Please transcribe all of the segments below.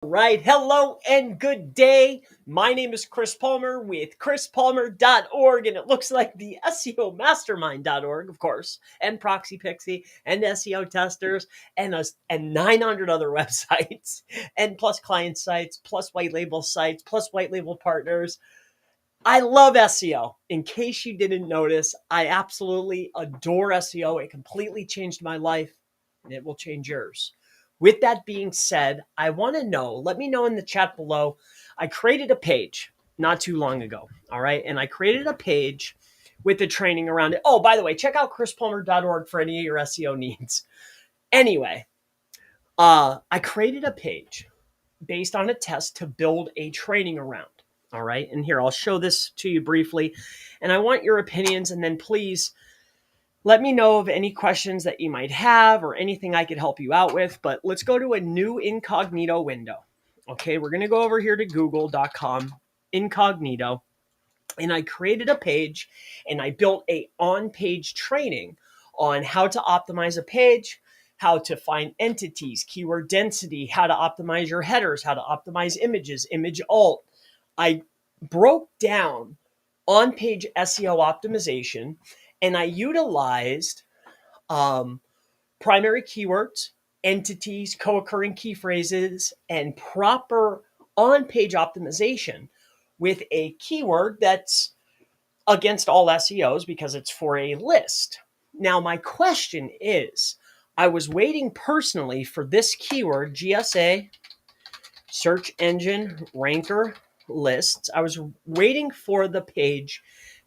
Right. Hello and good day. My name is Chris Palmer with chrispalmer.org, and it looks like the SEO Mastermind.org, of course, and Proxy Pixie and SEO testers and 900 other websites and plus client sites, plus white label sites, plus white label partners. I love SEO. In case you didn't notice, I absolutely adore SEO. It completely changed my life and it will change yours. With that being said, I want to know, let me know in the chat below. I created a page not too long ago. All right. And I created a page with the training around it. Oh, by the way, check out chrispalmer.org for any of your SEO needs. Anyway, I created a page based on a test to build a training around. All right. And here, I'll show this to you briefly. And I want your opinions. And then please let me know of any questions that you might have or anything I could help you out with. But let's go to a new incognito window. Okay. We're going to go over here to google.com incognito. And I created a page and I built a on-page training on how to optimize a page, how to find entities, keyword density, how to optimize your headers, how to optimize images, image alt. I broke down on-page SEO optimization and I utilized primary keywords, entities, co-occurring key phrases, and proper on-page optimization with a keyword that's against all SEOs because it's for a list. Now, my question is, I was waiting personally for this keyword, GSA, search engine ranker lists. I was waiting for the page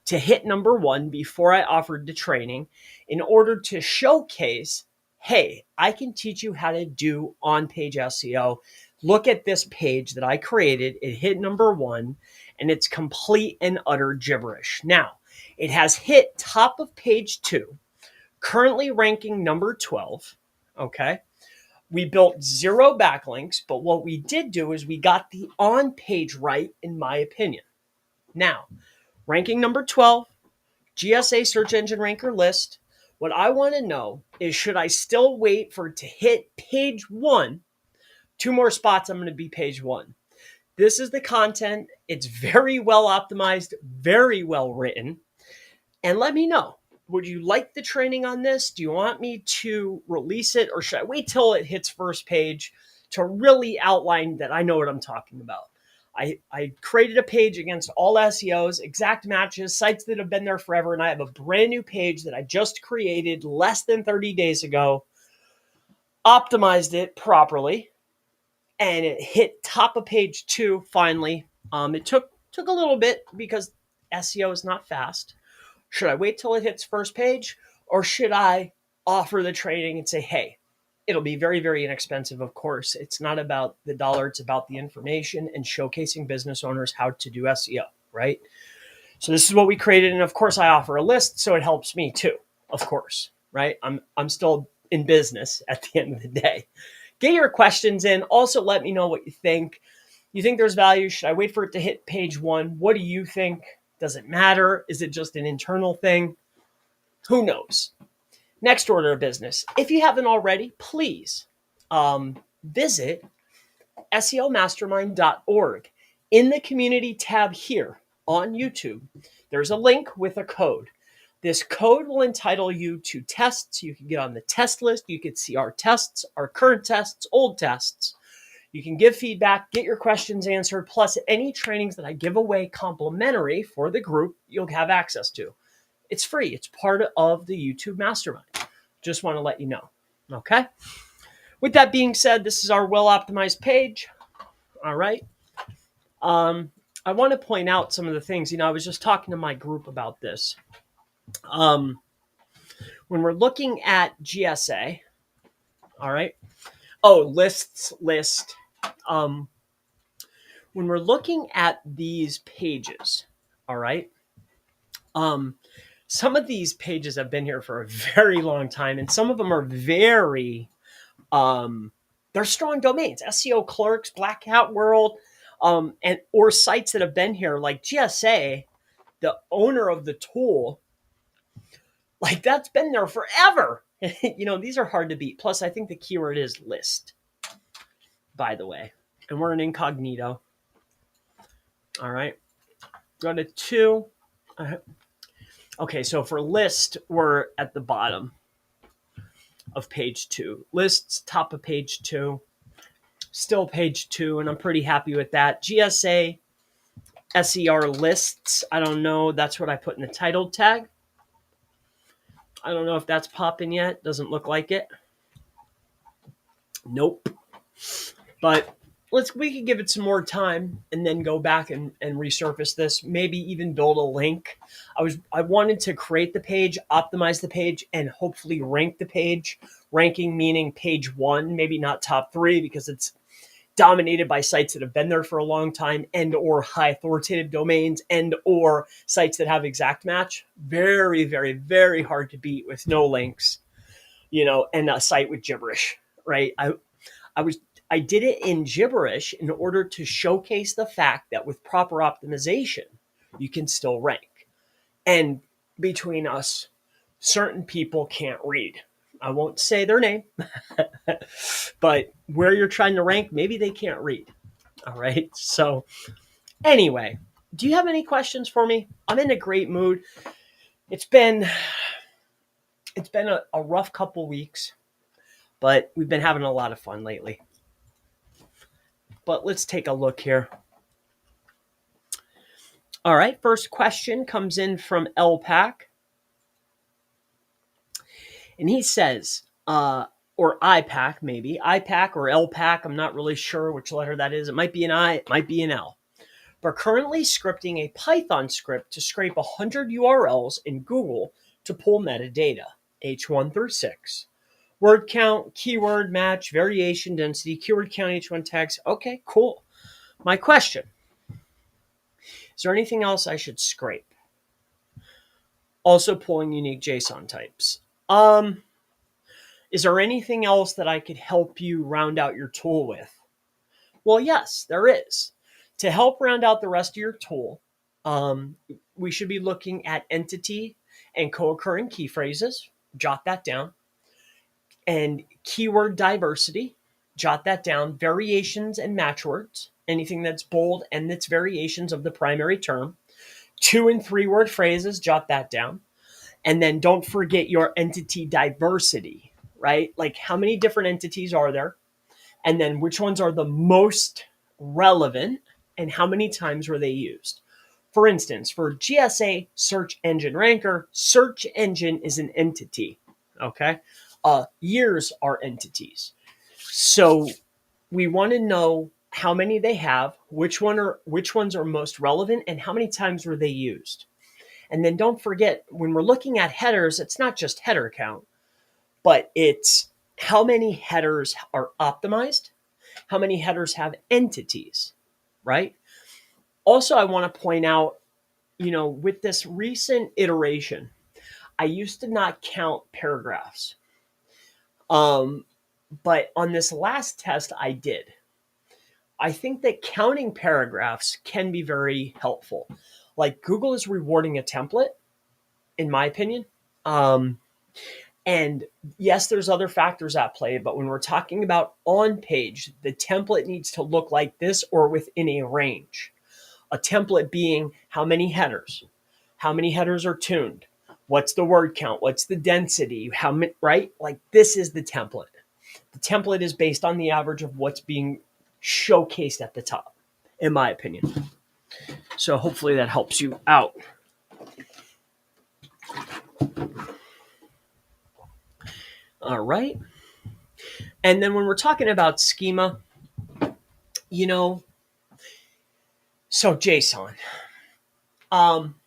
to hit number one before I offered the training in order to showcase, hey, I can teach you how to do on-page SEO. Look at this page that I created. It hit number one and it's complete and utter gibberish. Now, it has hit top of page 2, currently ranking number 12. Okay. We built 0 backlinks, but what we did do is we got the on page right, in my opinion. Now, ranking number 12, GSA search engine ranker list. What I want to know is, should I still wait for it to hit page 1? 2 more spots, I'm going to be page 1. This is the content. It's very well optimized, very well written. And let me know, would you like the training on this? Do you want me to release it, or should I wait till it hits first page to really outline that I know what I'm talking about? I created a page against all SEOs, exact matches, sites that have been there forever. And I have a brand new page that I just created less than 30 days ago, optimized it properly, and it hit top of page 2 finally. It took a little bit because SEO is not fast. Should I wait till it hits first page, or should I offer the training and say, hey, it'll be very, very inexpensive, of course. It's not about the dollar. It's about the information and showcasing business owners how to do SEO, right? So this is what we created. And of course, I offer a list, so it helps me too, of course, right? I'm still in business at the end of the day. Get your questions in. Also, let me know what you think. You think there's value? Should I wait for it to hit page 1? What do you think? Does it matter? Is it just an internal thing? Who knows? Next order of business. If you haven't already, please visit SEOmastermind.org. In the community tab here on YouTube, there's a link with a code. This code will entitle you to tests. You can get on the test list. You can see our tests, our current tests, old tests. You can give feedback, get your questions answered, plus any trainings that I give away complimentary for the group, you'll have access to. It's free. It's part of the YouTube Mastermind. Just want to let you know. Okay? With that being said, this is our well-optimized page. All right. I want to point out some of the things. I was just talking to my group about this. When we're looking at GSA, all right. Oh, list. When we're looking at these pages, all right. Some of these pages have been here for a very long time, and some of them are very, they're strong domains. SEO Clerks, Black Hat World, and or sites that have been here like GSA, the owner of the tool, like that's been there forever. These are hard to beat. Plus, I think the keyword is list, by the way. and we're in incognito. All right. Go to 2. Okay, so for list, we're at the bottom of page 2. Lists, top of page 2. Still page 2, and I'm pretty happy with that. GSA, SER lists. I don't know. That's what I put in the title tag. I don't know if that's popping yet. Doesn't look like it. Nope. But we could give it some more time and then go back and resurface this. Maybe even build a link. I wanted to create the page, optimize the page, and hopefully rank the page. Ranking meaning page 1, maybe not top 3 because it's dominated by sites that have been there for a long time and or high authoritative domains and or sites that have exact match. Very, very, very hard to beat with no links, and a site with gibberish, right? I did it in gibberish in order to showcase the fact that with proper optimization, you can still rank. And between us, certain people can't read. I won't say their name, but where you're trying to rank, maybe they can't read. All right. So anyway, do you have any questions for me? I'm in a great mood. It's been a rough couple weeks, but we've been having a lot of fun lately. But let's take a look here. All right. First question comes in from LPAC. And he says, or IPAC maybe, IPAC or LPAC, I'm not really sure which letter that is. It might be an I, it might be an L. We're currently scripting a Python script to scrape 100 URLs in Google to pull metadata, H1 through 6. Word count, keyword match, variation, density, keyword count, H1 text. Okay, cool. My question, is there anything else I should scrape? Also pulling unique JSON types. Is there anything else that I could help you round out your tool with? Well, yes, there is. To help round out the rest of your tool, we should be looking at entity and co-occurring key phrases. Jot that down. And keyword diversity. Jot that down. Variations and matchwords. Anything that's bold and that's variations of the primary term. 2 and 3 word phrases. Jot that down. And then don't forget your entity diversity. Right? Like how many different entities are there? And then which ones are the most relevant and how many times were they used? For instance, for GSA search engine ranker, search engine is an entity. Okay. Years are entities. So we want to know how many they have, which ones are most relevant and how many times were they used. And then don't forget, when we're looking at headers, it's not just header count, but it's how many headers are optimized, how many headers have entities, right? Also, I want to point out, with this recent iteration, I used to not count paragraphs. But on this last test, I did. I think that counting paragraphs can be very helpful. Like Google is rewarding a template, in my opinion. And yes, there's other factors at play, but when we're talking about on page, the template needs to look like this or within a range. A template being how many headers are tuned, what's the word count, what's the density, how many, right? Like this is the template. The template is based on the average of what's being showcased at the top, in my opinion. So hopefully that helps you out. All right. And then when we're talking about schema, so JSON.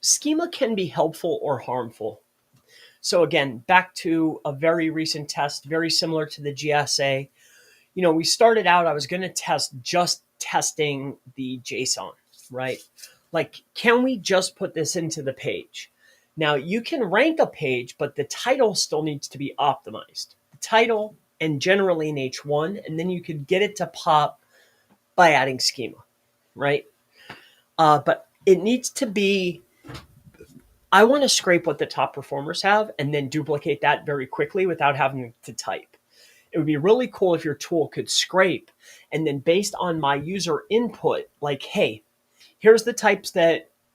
Schema can be helpful or harmful. So again, back to a very recent test, very similar to the GSA. We started out, I was going to test just testing the JSON, right? Like, can we just put this into the page? Now, you can rank a page, but the title still needs to be optimized. The title and generally in H1, and then you could get it to pop by adding schema, right? But it needs to be, I want to scrape what the top performers have and then duplicate that very quickly without having to type. It would be really cool if your tool could scrape, and then based on my user input, like, hey, here's the types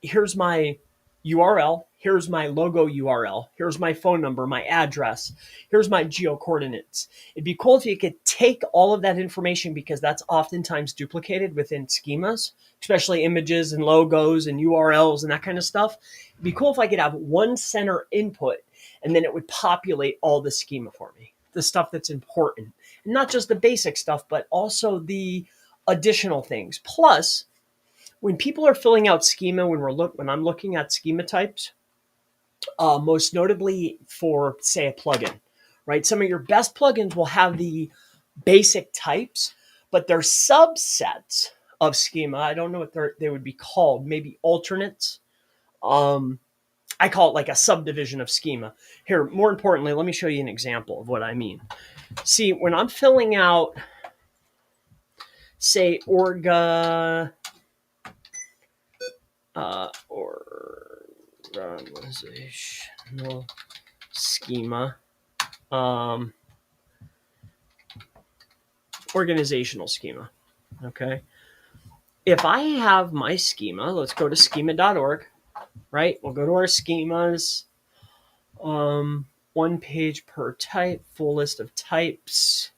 here's my URL, here's my logo URL, here's my phone number, my address, here's my geo coordinates. It'd be cool if you could take all of that information, because that's oftentimes duplicated within schemas, especially images and logos and URLs and that kind of stuff. It'd be cool if I could have one center input, and then it would populate all the schema for me, the stuff that's important, and not just the basic stuff, but also the additional things. Plus, when people are filling out schema, when I'm looking at schema types, most notably for, say, a plugin, right? Some of your best plugins will have the basic types, but they're subsets of schema. I don't know what they would be called. Maybe alternates. I call it like a subdivision of schema. Here, more importantly, let me show you an example of what I mean. See, when I'm filling out, say, organizational schema, organizational schema, okay? If I have my schema, let's go to schema.org, right? We'll go to our schemas, one page per type, full list of types.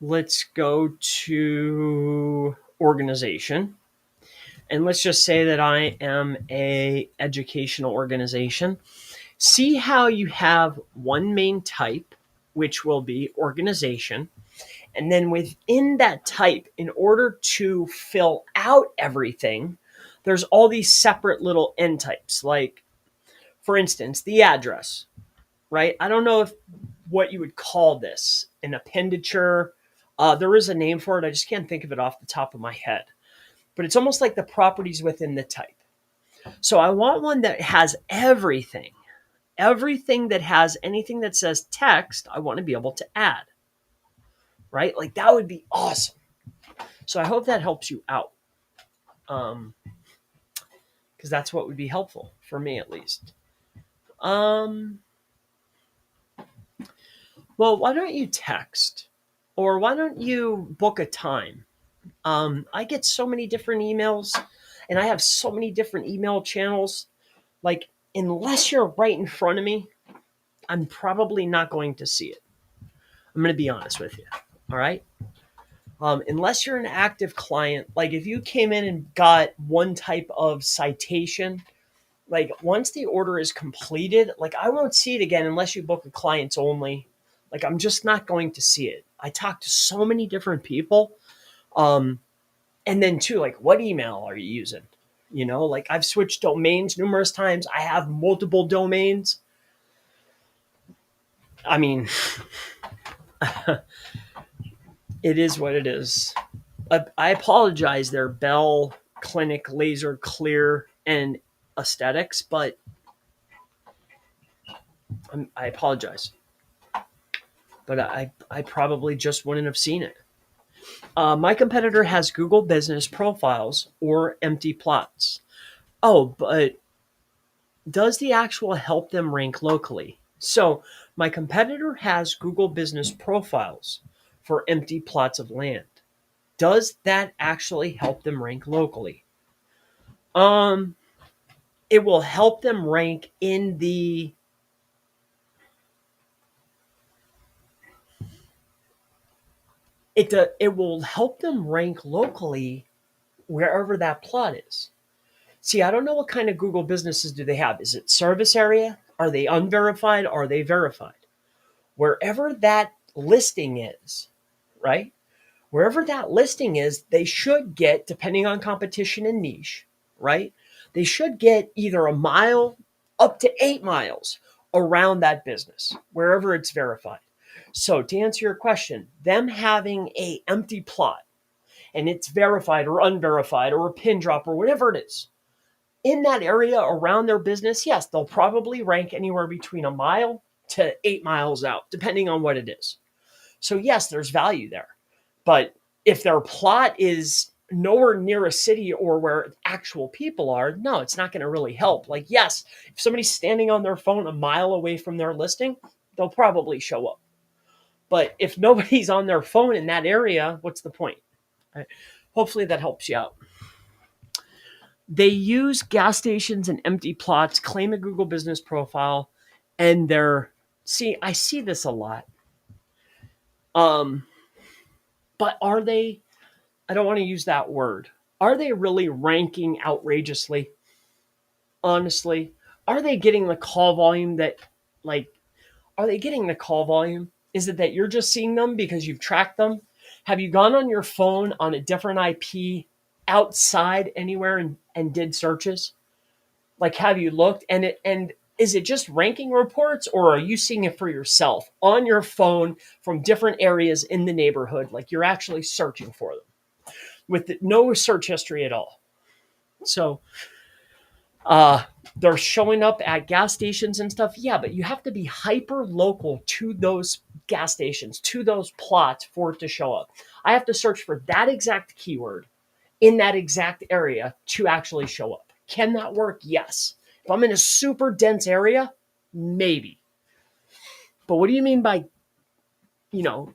Let's go to organization. And let's just say that I am a educational organization. See how you have one main type, which will be organization. And then within that type, in order to fill out everything, there's all these separate little end types. Like, for instance, the address, right? I don't know what you would call this, an appenditure. There is a name for it. I just can't think of it off the top of my head. But it's almost like the properties within the type. So I want one that has everything. Everything that has anything that says text, I want to be able to add. Right? Like, that would be awesome. So I hope that helps you out. Because that's what would be helpful for me, at least. Well, why don't you text? Or why don't you book a time? I get so many different emails, and I have so many different email channels. Like, unless you're right in front of me, I'm probably not going to see it. I'm going to be honest with you. All right? Unless you're an active client, like if you came in and got one type of citation, like once the order is completed, like I won't see it again unless you book a clients only. Like, I'm just not going to see it. I talk to so many different people. And then too, like, what email are you using? You know, like I've switched domains numerous times. I have multiple domains. I mean, it is what it is. I apologize there, Bell, Clinic, Laser, Clear, and Aesthetics, but I apologize. But I probably just wouldn't have seen it. My competitor has Google Business Profiles or empty plots. Oh, but does the actual help them rank locally? So my competitor has Google Business Profiles for empty plots of land. Does that actually help them rank locally? It will help them rank in the it will help them rank locally wherever that plot is. See, I don't know what kind of Google businesses do they have. Is it service area? Are they unverified? Are they verified? Wherever that listing is, right? Wherever that listing is, they should get, depending on competition and niche, right? They should get either a mile up to 8 miles around that business, wherever it's verified. So to answer your question, them having a empty plot and it's verified or unverified or a pin drop or whatever it is, in that area around their business, yes, they'll probably rank anywhere between a mile to 8 miles out, depending on what it is. So yes, there's value there. But if their plot is nowhere near a city or where actual people are, no, it's not going to really help. Like, yes, if somebody's standing on their phone a mile away from their listing, they'll probably show up. But if nobody's on their phone in that area, what's the point? Right? Hopefully that helps you out. They use gas stations and empty plots, claim a Google business profile, and I see this a lot. But are they, I don't want to use that word. Are they really ranking outrageously? Honestly, are they getting the call volume that, like, are they getting the call volume? Is it that you're just seeing them because you've tracked them? Have you gone on your phone on a different IP outside anywhere and did searches? Like, have you looked and is it just ranking reports, or are you seeing it for yourself on your phone from different areas in the neighborhood? Like, you're actually searching for them with no search history at all. So they're showing up at gas stations and stuff. Yeah, but you have to be hyper local to those gas stations, to those plots for it to show up. I have to search for that exact keyword in that exact area to actually show up. Can that work? Yes. If I'm in a super dense area, maybe. But what do you mean by, you know,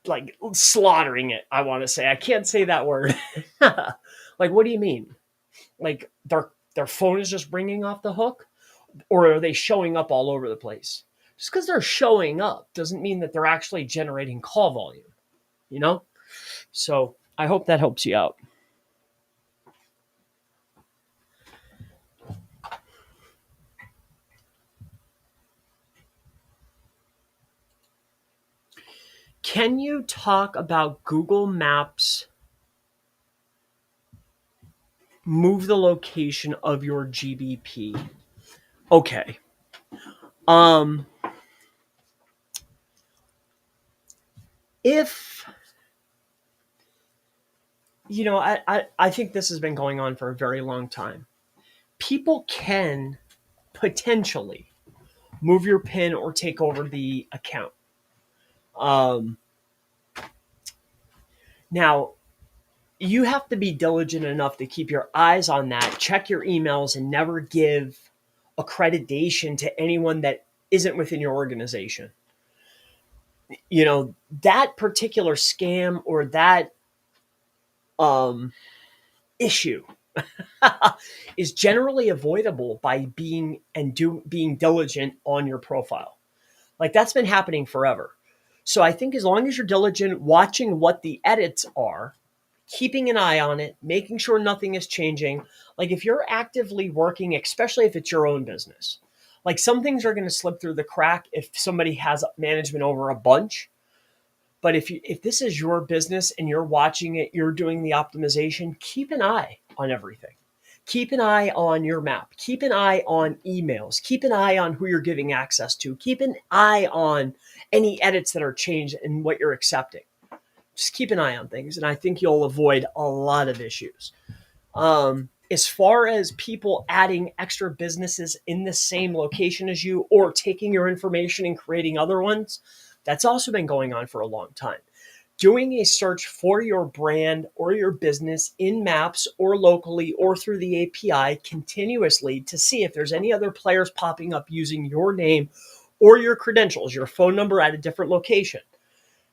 like slaughtering it? I want to say, I can't say that word. Like, what do you mean? Like their phone is just ringing off the hook, or are they showing up all over the place? Just because they're showing up doesn't mean that they're actually generating call volume, you know? So I hope that helps you out. Can you talk about Google Maps move the location of your GBP? Okay. If I think this has been going on for a very long time. People can potentially move your PIN or take over the account. Now, you have to be diligent enough to keep your eyes on that, check your emails, and never give accreditation to anyone that isn't within your organization. That particular scam or that issue is generally avoidable by being diligent on your profile. Like, that's been happening forever. So I think as long as you're diligent, watching what the edits are, keeping an eye on it, making sure nothing is changing. Like, if you're actively working, especially if it's your own business, like, some things are going to slip through the crack if somebody has management over a bunch. But if this is your business and you're watching it, you're doing the optimization, keep an eye on everything. Keep an eye on your map. Keep an eye on emails. Keep an eye on who you're giving access to. Keep an eye on any edits that are changed and what you're accepting. Just keep an eye on things, and I think you'll avoid a lot of issues. As far as people adding extra businesses in the same location as you or taking your information and creating other ones, that's also been going on for a long time. Doing a search for your brand or your business in Maps or locally or through the API continuously to see if there's any other players popping up using your name or your credentials, your phone number at a different location.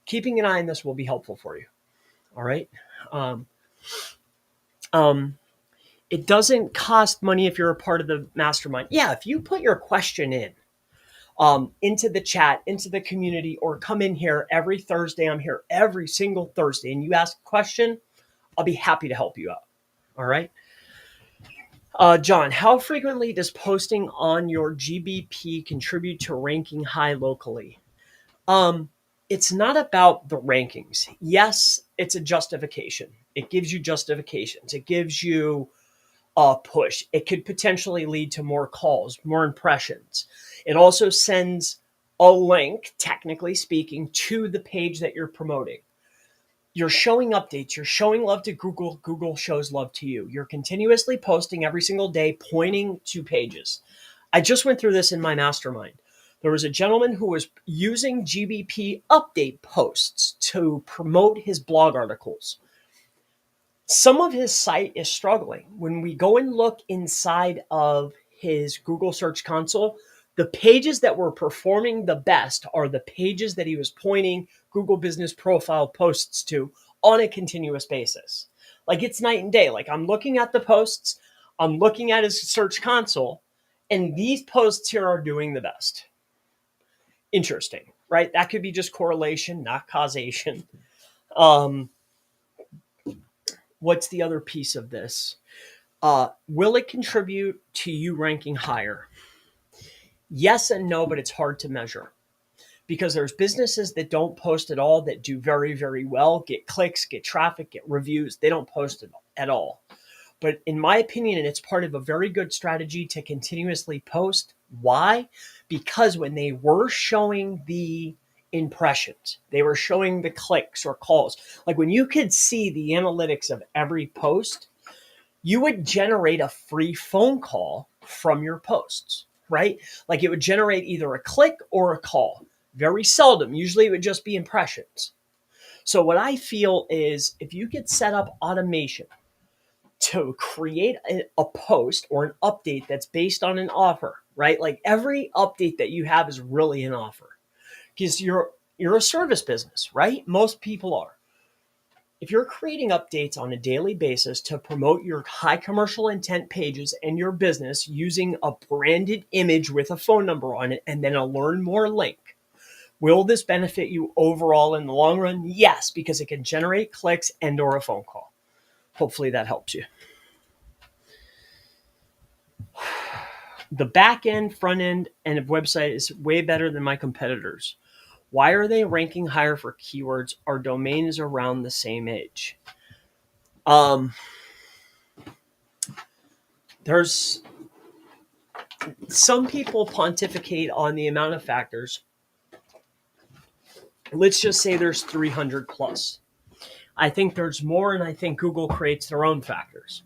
Keeping an eye on this will be helpful for you. All right. It doesn't cost money if you're a part of the mastermind. Yeah, if you put your question in into the chat, into the community, or come in here every Thursday. I'm here every single Thursday, and you ask a question, I'll be happy to help you out. All right. John, how frequently does posting on your GBP contribute to ranking high locally? It's not about the rankings. Yes, it's a justification. It gives you justifications. It gives you a push. It could potentially lead to more calls, more impressions. It also sends a link, technically speaking, to the page that you're promoting. You're showing updates. You're showing love to Google. Google shows love to you. You're continuously posting every single day, pointing to pages. I just went through this in my mastermind. There was a gentleman who was using GBP update posts to promote his blog articles. Some of his site is struggling. When we go and look inside of his Google Search Console, The pages that were performing the best are the pages that he was pointing Google Business Profile posts to on a continuous basis. Like it's night and day. Like I'm looking at the posts, I'm looking at his search console, and these posts here are doing the best. Interesting, right? That could be just correlation, not causation. What's the other piece of this? Will it contribute to you ranking higher? Yes and no, but it's hard to measure because there's businesses that don't post at all that do very, very well, get clicks, get traffic, get reviews. They don't post it at all. But in my opinion, and it's part of a very good strategy to continuously post. Why? Because when they were showing the impressions, they were showing the clicks or calls. Like when you could see the analytics of every post, you would generate a free phone call from your posts, right? Like it would generate either a click or a call. Very seldom. Usually it would just be impressions. So what I feel is if you could set up automation to create a post or an update that's based on an offer, right? Like every update that you have is really an offer because you're a service business, right? Most people are. If you're creating updates on a daily basis to promote your high commercial intent pages and your business using a branded image with a phone number on it and then a learn more link, will this benefit you overall in the long run? Yes, because it can generate clicks and or a phone call. Hopefully that helps you. The back end, front end, and website is way better than my competitors. Why are they ranking higher for keywords? Our domain is around the same age. There's some people pontificate on the amount of factors. Let's just say there's 300 plus. I think there's more, and I think Google creates their own factors,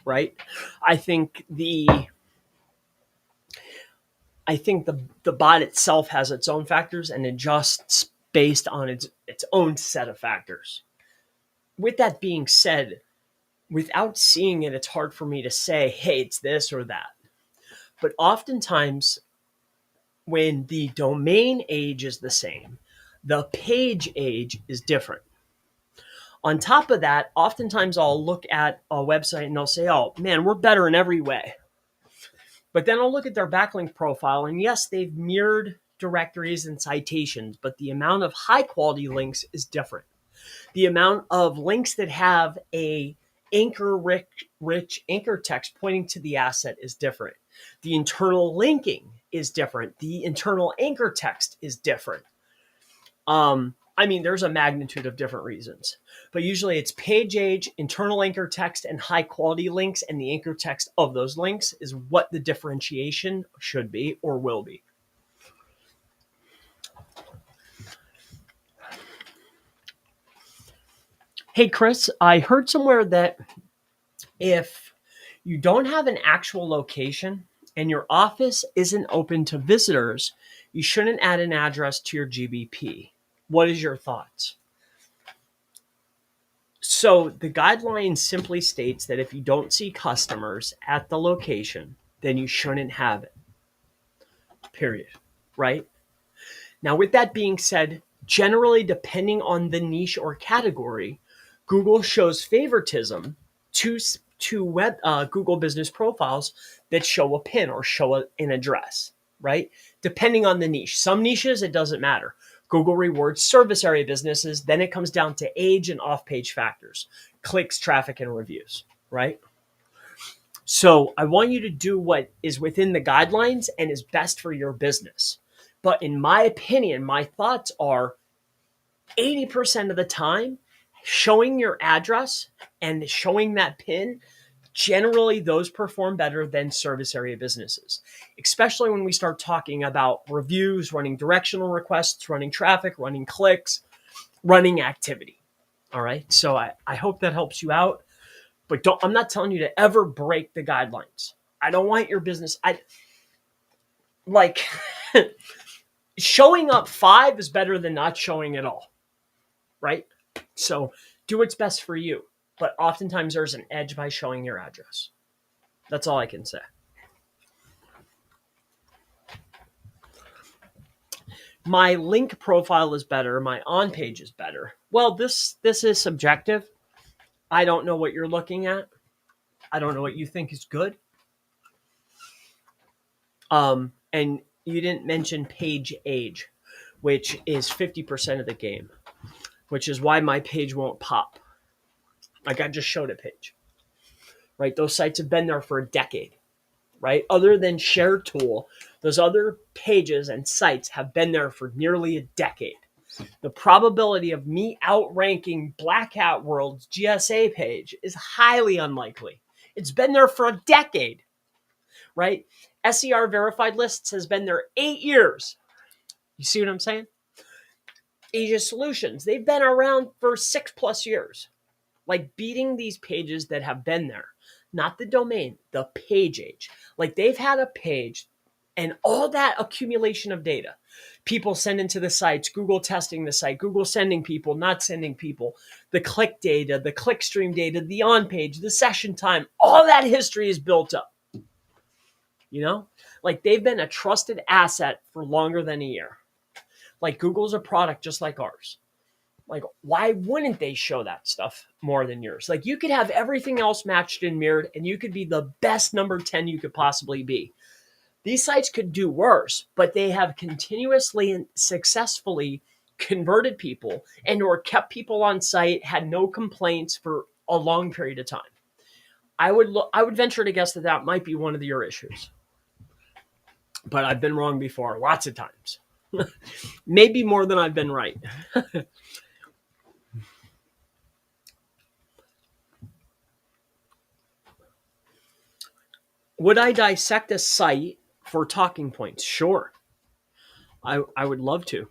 right? I think the bot itself has its own factors and adjusts based on its own set of factors. With that being said, without seeing it, it's hard for me to say, hey, it's this or that. But oftentimes, when the domain age is the same, the page age is different. On top of that, oftentimes I'll look at a website and they'll say, oh man, we're better in every way. But then I'll look at their backlink profile, and yes, they've mirrored directories and citations, but the amount of high quality links is different. The amount of links that have a rich anchor text pointing to the asset is different. The internal linking is different. The internal anchor text is different. There's a magnitude of different reasons, but usually it's page age, internal anchor text, and high quality links. And the anchor text of those links is what the differentiation should be or will be. Hey, Chris, I heard somewhere that if you don't have an actual location and your office isn't open to visitors, you shouldn't add an address to your GBP. What is your thoughts? So the guideline simply states that if you don't see customers at the location, then you shouldn't have it. Period. Right? Now, with that being said, generally, depending on the niche or category, Google shows favoritism to Google business profiles that show a pin or show an address, right? Depending on the niche. Some niches, it doesn't matter. Google rewards service area businesses. Then it comes down to age and off-page factors, clicks, traffic, and reviews, right? So I want you to do what is within the guidelines and is best for your business. But in my opinion, my thoughts are 80% of the time, showing your address and showing that pin, generally those perform better than service area businesses, especially when we start talking about reviews, running directional requests, running traffic, running clicks, running activity. All right. So I hope that helps you out, but I'm not telling you to ever break the guidelines. I don't want your business. Showing up 5 is better than not showing at all. Right? So do what's best for you. But oftentimes there's an edge by showing your address. That's all I can say. My link profile is better. My on page is better. Well, this is subjective. I don't know what you're looking at. I don't know what you think is good. And you didn't mention page age, which is 50% of the game, which is why my page won't pop. Like I just showed a page, right? Those sites have been there for a decade, right? Other than ShareTool, those other pages and sites have been there for nearly a decade. The probability of me outranking Black Hat World's GSA page is highly unlikely. It's been there for a decade, right? SER verified lists has been there 8 years. You see what I'm saying? Asia Solutions, they've been around for 6+ years. Like beating these pages that have been there, not the domain, the page age. Like they've had a page and all that accumulation of data. People sending to the sites, Google testing the site, Google sending people, not sending people, the click data, the click stream data, the on page, the session time, all that history is built up. You know, like they've been a trusted asset for longer than a year. Like Google's a product just like ours. Like, why wouldn't they show that stuff more than yours? Like, you could have everything else matched and mirrored, and you could be the best number 10 you could possibly be. These sites could do worse, but they have continuously and successfully converted people and or kept people on site, had no complaints for a long period of time. I would venture to guess that might be one of your issues. But I've been wrong before, lots of times. Maybe more than I've been right. Would I dissect a site for talking points? Sure. I would love to.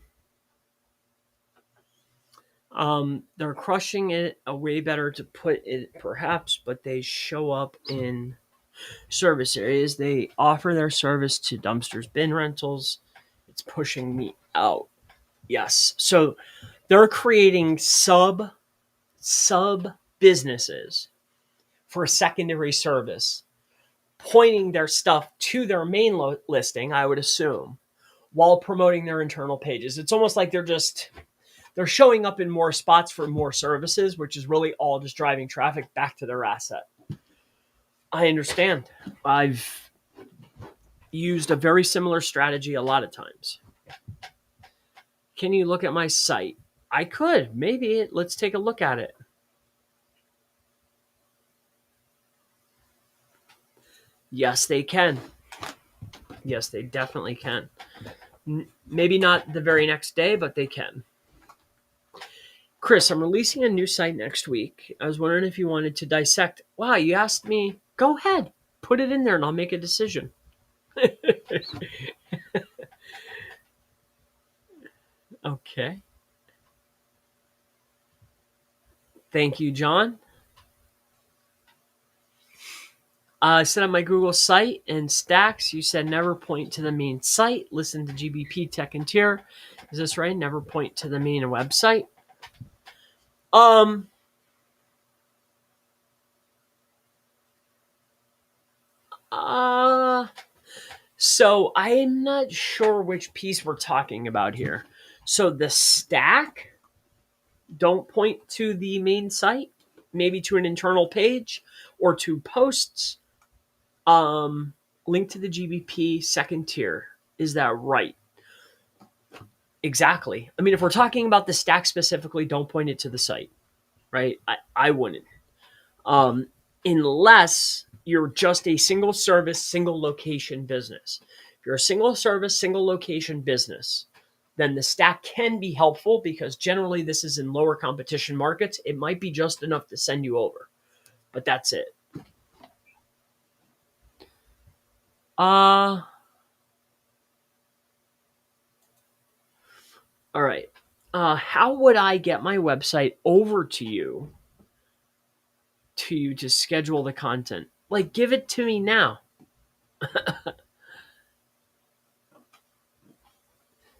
They're crushing it. A way better to put it, perhaps, but they show up in service areas. They offer their service to dumpsters, bin rentals. It's pushing me out. Yes. So they're creating sub businesses for a secondary service, pointing their stuff to their main listing, I would assume, while promoting their internal pages. It's almost like they're showing up in more spots for more services, which is really all just driving traffic back to their asset. I understand. I've used a very similar strategy a lot of times. Can you look at my site? I could. Maybe. Let's take a look at it. Yes, they can. Yes, they definitely can. Maybe not the very next day, but they can. Chris, I'm releasing a new site next week. I was wondering if you wanted to dissect. Wow, you asked me. Go ahead. Put it in there and I'll make a decision. Okay. Thank you, John. Set up my Google site and stacks. You said never point to the main site. Listen to GBP Tech and Tier. Is this right? Never point to the main website. So I'm not sure which piece we're talking about here. So the stack, don't point to the main site, maybe to an internal page or to posts. Link to the GBP second tier. Is that right? Exactly. I mean, if we're talking about the stack specifically, don't point it to the site, right? I wouldn't. Unless you're just a single service, single location business. If you're a single service, single location business, then the stack can be helpful because generally this is in lower competition markets. It might be just enough to send you over, but that's it. All right. How would I get my website over to you to schedule the content? Like, give it to me now.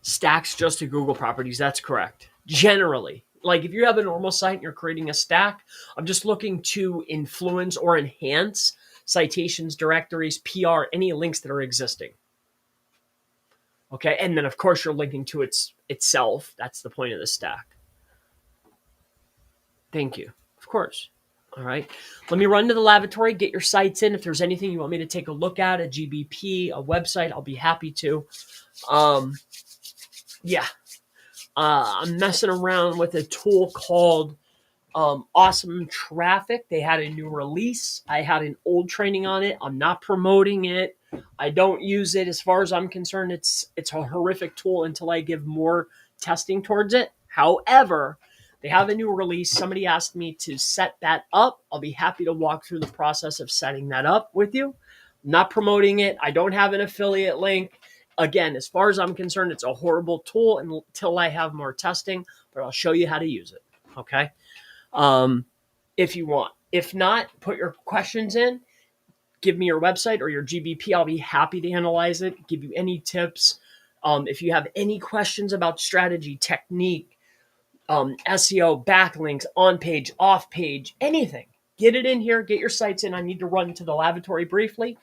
Stacks just to Google properties. That's correct. Generally, like if you have a normal site and you're creating a stack, I'm just looking to influence or enhance citations, directories, PR, any links that are existing. Okay. And then of course you're linking to itself. That's the point of the stack. Thank you. Of course. All right. Let me run to the lavatory, get your sites in. If there's anything you want me to take a look at, a GBP, a website, I'll be happy to. Yeah. I'm messing around with a tool called Awesome Traffic. They had a new release. I had an old training on it. I'm not promoting it. I don't use it. As far as I'm concerned, it's a horrific tool until I give more testing towards it. However, they have a new release. Somebody asked me to set that up. I'll be happy to walk through the process of setting that up with you. I'm not promoting it. I don't have an affiliate link. Again, as far as I'm concerned, it's a horrible tool until I have more testing, but I'll show you how to use it. Okay. If you want. If not, put your questions in. Give me your website or your GBP. I'll be happy to analyze it, give you any tips. If you have any questions about strategy, technique, SEO, backlinks, on page, off page, anything, get it in here. Get your sites in. I need to run to the lavatory briefly,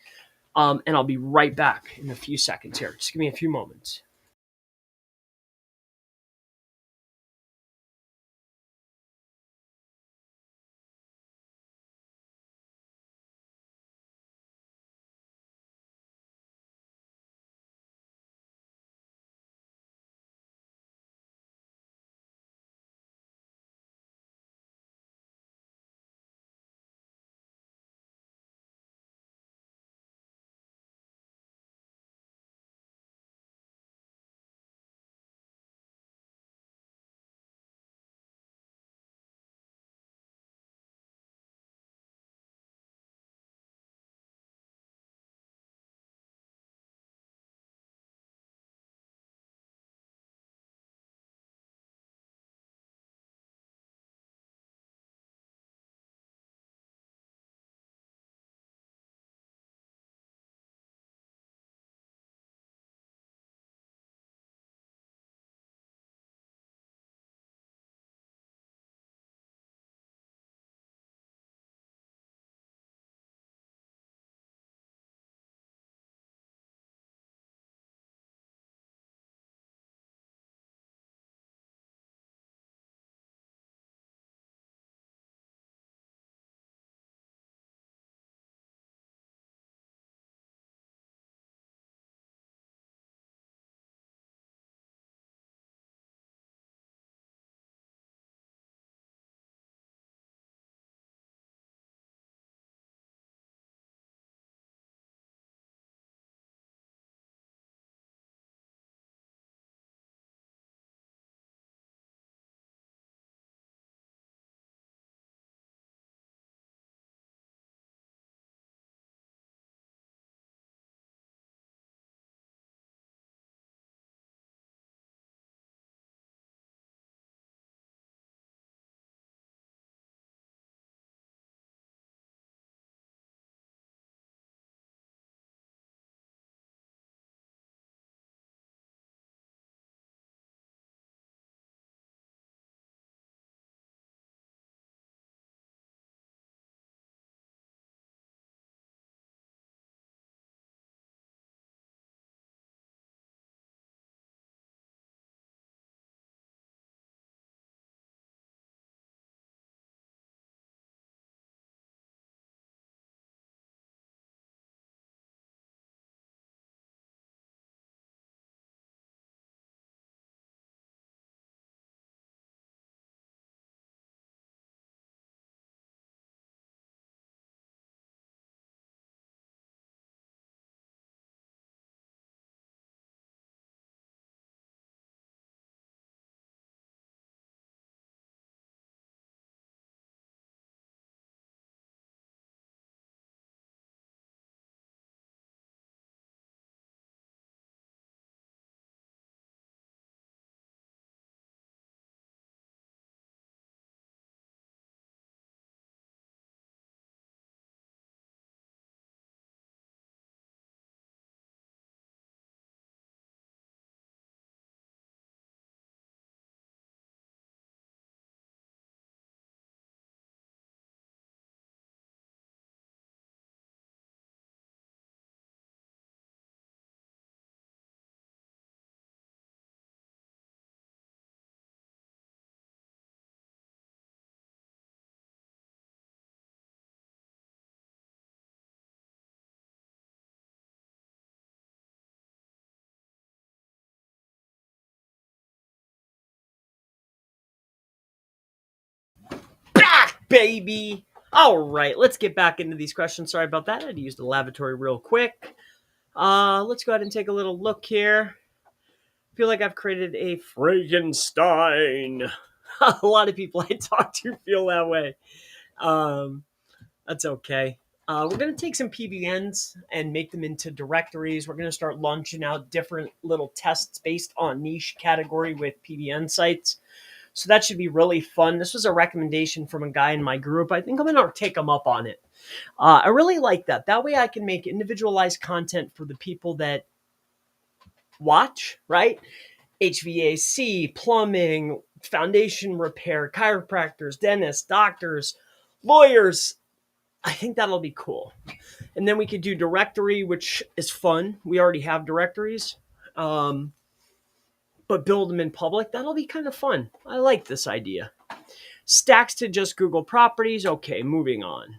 and I'll be right back in a few seconds here. Just give me a few moments. baby. All right, let's get back into these questions. Sorry about that. I had to use the lavatory real quick. Let's go ahead and take a little look here. I feel like I've created a Frankenstein. A lot of people I talk to feel that way. That's okay. We're going to take some PBNs and make them into directories. We're going to start launching out different little tests based on niche category with PBN sites. So that should be really fun. This was a recommendation from a guy in my group. I think I'm going to take him up on it. I really like that. That way I can make individualized content for the people that watch, right? HVAC, plumbing, foundation repair, chiropractors, dentists, doctors, lawyers. I think that'll be cool. And then we could do directory, which is fun. We already have directories, but build them in public. That'll be kind of fun. I like this idea. Stacks to just Google properties. Okay, moving on.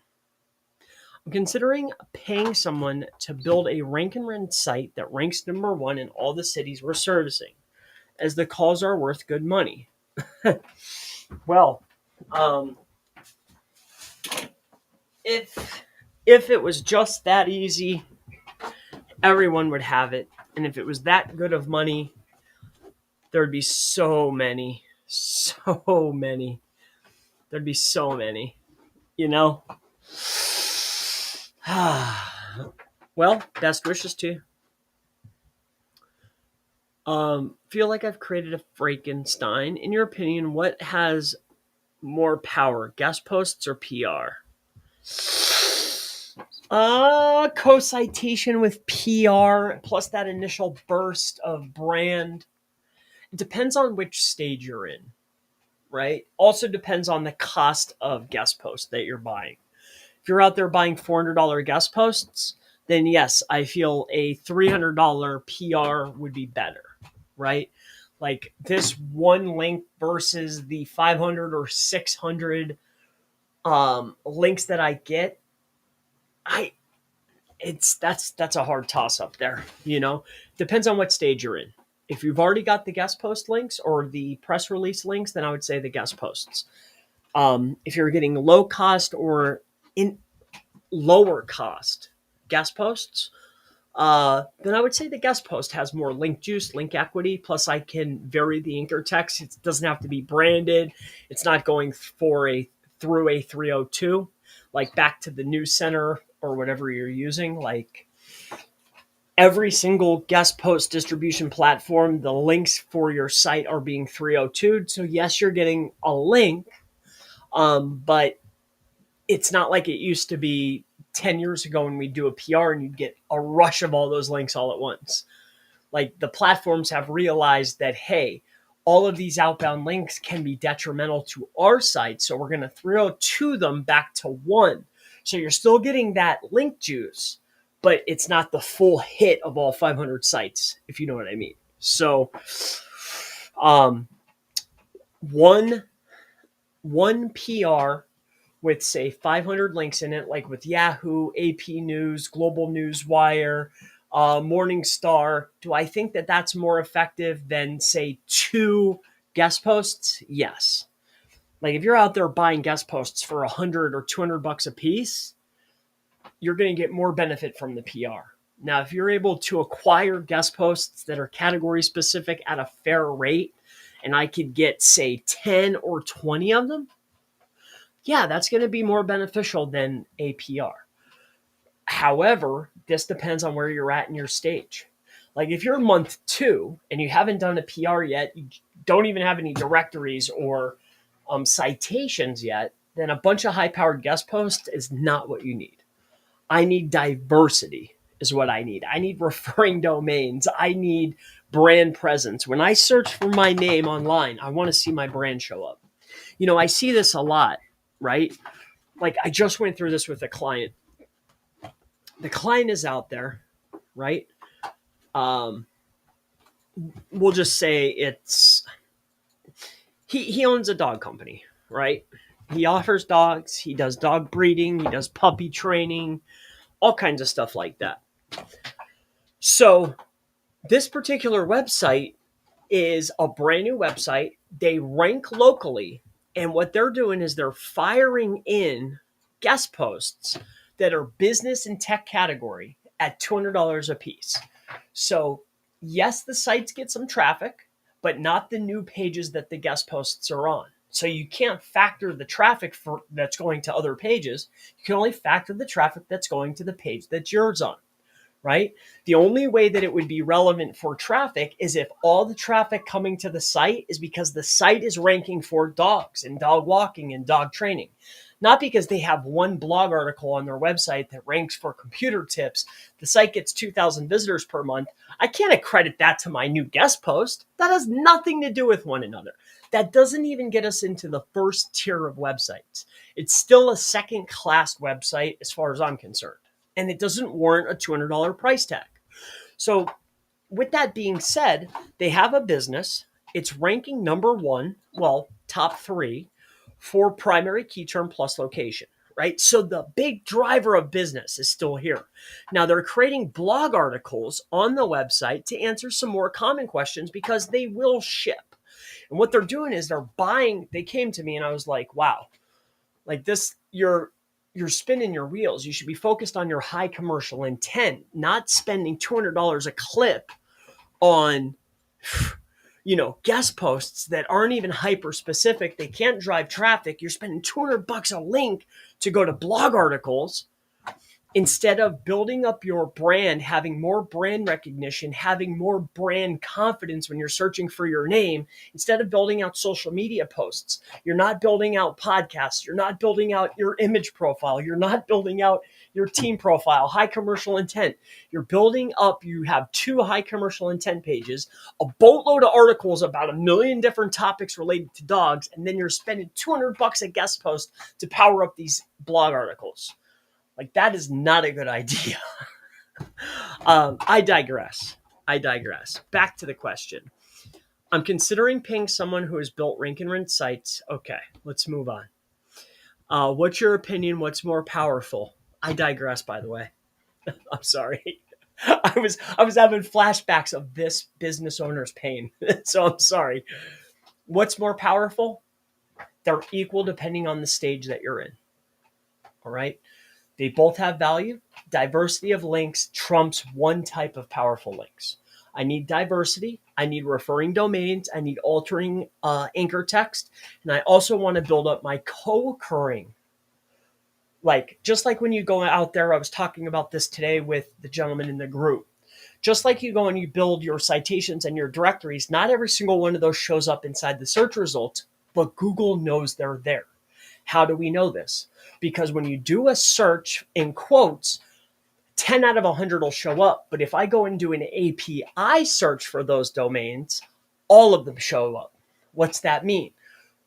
I'm considering paying someone to build a rank and rent site that ranks number 1 in all the cities we're servicing, as the calls are worth good money. Well, if it was just that easy, everyone would have it. And if it was that good of money, there would be so many. There'd be so many, you know? Well, best wishes to you. Feel like I've created a Frankenstein. In your opinion, what has more power, guest posts or PR? Co-citation with PR plus that initial burst of brand. It depends on which stage you're in, right? Also depends on the cost of guest posts that you're buying. If you're out there buying $400 guest posts, then yes, I feel a $300 PR would be better, right? Like this one link versus the 500 or 600 links that I get, that's a hard toss up there, you know. Depends on what stage you're in. If you've already got the guest post links or the press release links, then I would say the guest posts. If you're getting low cost or in lower cost guest posts, then I would say the guest post has more link juice, link equity. Plus, I can vary the anchor text. It doesn't have to be branded. It's not going through a 302, like back to the news center or whatever you're using. Like every single guest post distribution platform, the links for your site are being 302'd. So yes, you're getting a link, but it's not like it used to be 10 years ago when we do a PR and you'd get a rush of all those links all at once. Like the platforms have realized that, hey, all of these outbound links can be detrimental to our site. So we're going to 302 them back to 1. So you're still getting that link juice, but it's not the full hit of all 500 sites, if you know what I mean. So one PR with, say, 500 links in it, like with Yahoo, AP News, Global News Wire, Morningstar. Do I think that that's more effective than, say, 2 guest posts? Yes. Like if you're out there buying guest posts for $100 or $200 a piece, you're going to get more benefit from the PR. Now, if you're able to acquire guest posts that are category specific at a fair rate, and I could get, say, 10 or 20 of them, yeah, that's going to be more beneficial than a PR. However, this depends on where you're at in your stage. Like if you're month 2 and you haven't done a PR yet, you don't even have any directories or citations yet, then a bunch of high-powered guest posts is not what you need. I need diversity is what I need. I need referring domains. I need brand presence. When I search for my name online, I want to see my brand show up. You know, I see this a lot, right? Like I just went through this with a client. The client is out there, right? We'll just say it's he owns a dog company, right? He offers dogs, he does dog breeding, he does puppy training, all kinds of stuff like that. So this particular website is a brand new website. They rank locally And what they're doing is they're firing in guest posts that are business and tech category at $200 a piece. So, yes, the sites get some traffic, but not the new pages that the guest posts are on. So you can't factor the traffic that's going to other pages. You can only factor the traffic that's going to the page that yours on, right? The only way that it would be relevant for traffic is if all the traffic coming to the site is because the site is ranking for dogs and dog walking and dog training. Not because they have one blog article on their website that ranks for computer tips. The site gets 2,000 visitors per month. I can't accredit that to my new guest post. That has nothing to do with one another. That doesn't even get us into the first tier of websites. It's still a second-class website as far as I'm concerned. And it doesn't warrant a $200 price tag. So with that being said, they have a business. It's ranking number one, well, top three for primary key term plus location, right? So the big driver of business is still here. Now they're creating blog articles on the website to answer some more common questions because they will ship. And what they're doing is they're buying, they came to me and I was like, wow, like this, you're spinning your wheels. You should be focused on your high commercial intent, not spending $200 a clip on, guest posts that aren't even hyper specific. They can't drive traffic. You're spending $200 a link to go to blog articles instead of building up your brand, having more brand recognition, having more brand confidence when you're searching for your name, instead of building out social media posts. You're not building out podcasts. You're not building out your image profile. You're not building out your team profile, high commercial intent. You're building up, you have 2 high commercial intent pages, a boatload of articles about a million different topics related to dogs, and then you're spending $200 a guest post to power up these blog articles. Like, that is not a good idea. I digress. Back to the question. I'm considering paying someone who has built rank and rent sites. Okay, let's move on. What's your opinion? What's more powerful? I digress, by the way. I'm sorry. I was having flashbacks of this business owner's pain. So I'm sorry. What's more powerful? They're equal depending on the stage that you're in. All right. They both have value. Diversity of links trumps one type of powerful links. I need diversity. I need referring domains. I need altering anchor text. And I also want to build up my co-occurring. Like, just like when you go out there, I was talking about this today with the gentleman in the group. Just like you go and you build your citations and your directories, not every single one of those shows up inside the search results, but Google knows they're there. How do we know this? Because when you do a search in quotes, 10 out of 100 will show up. But if I go and do an API search for those domains, all of them show up. What's that mean?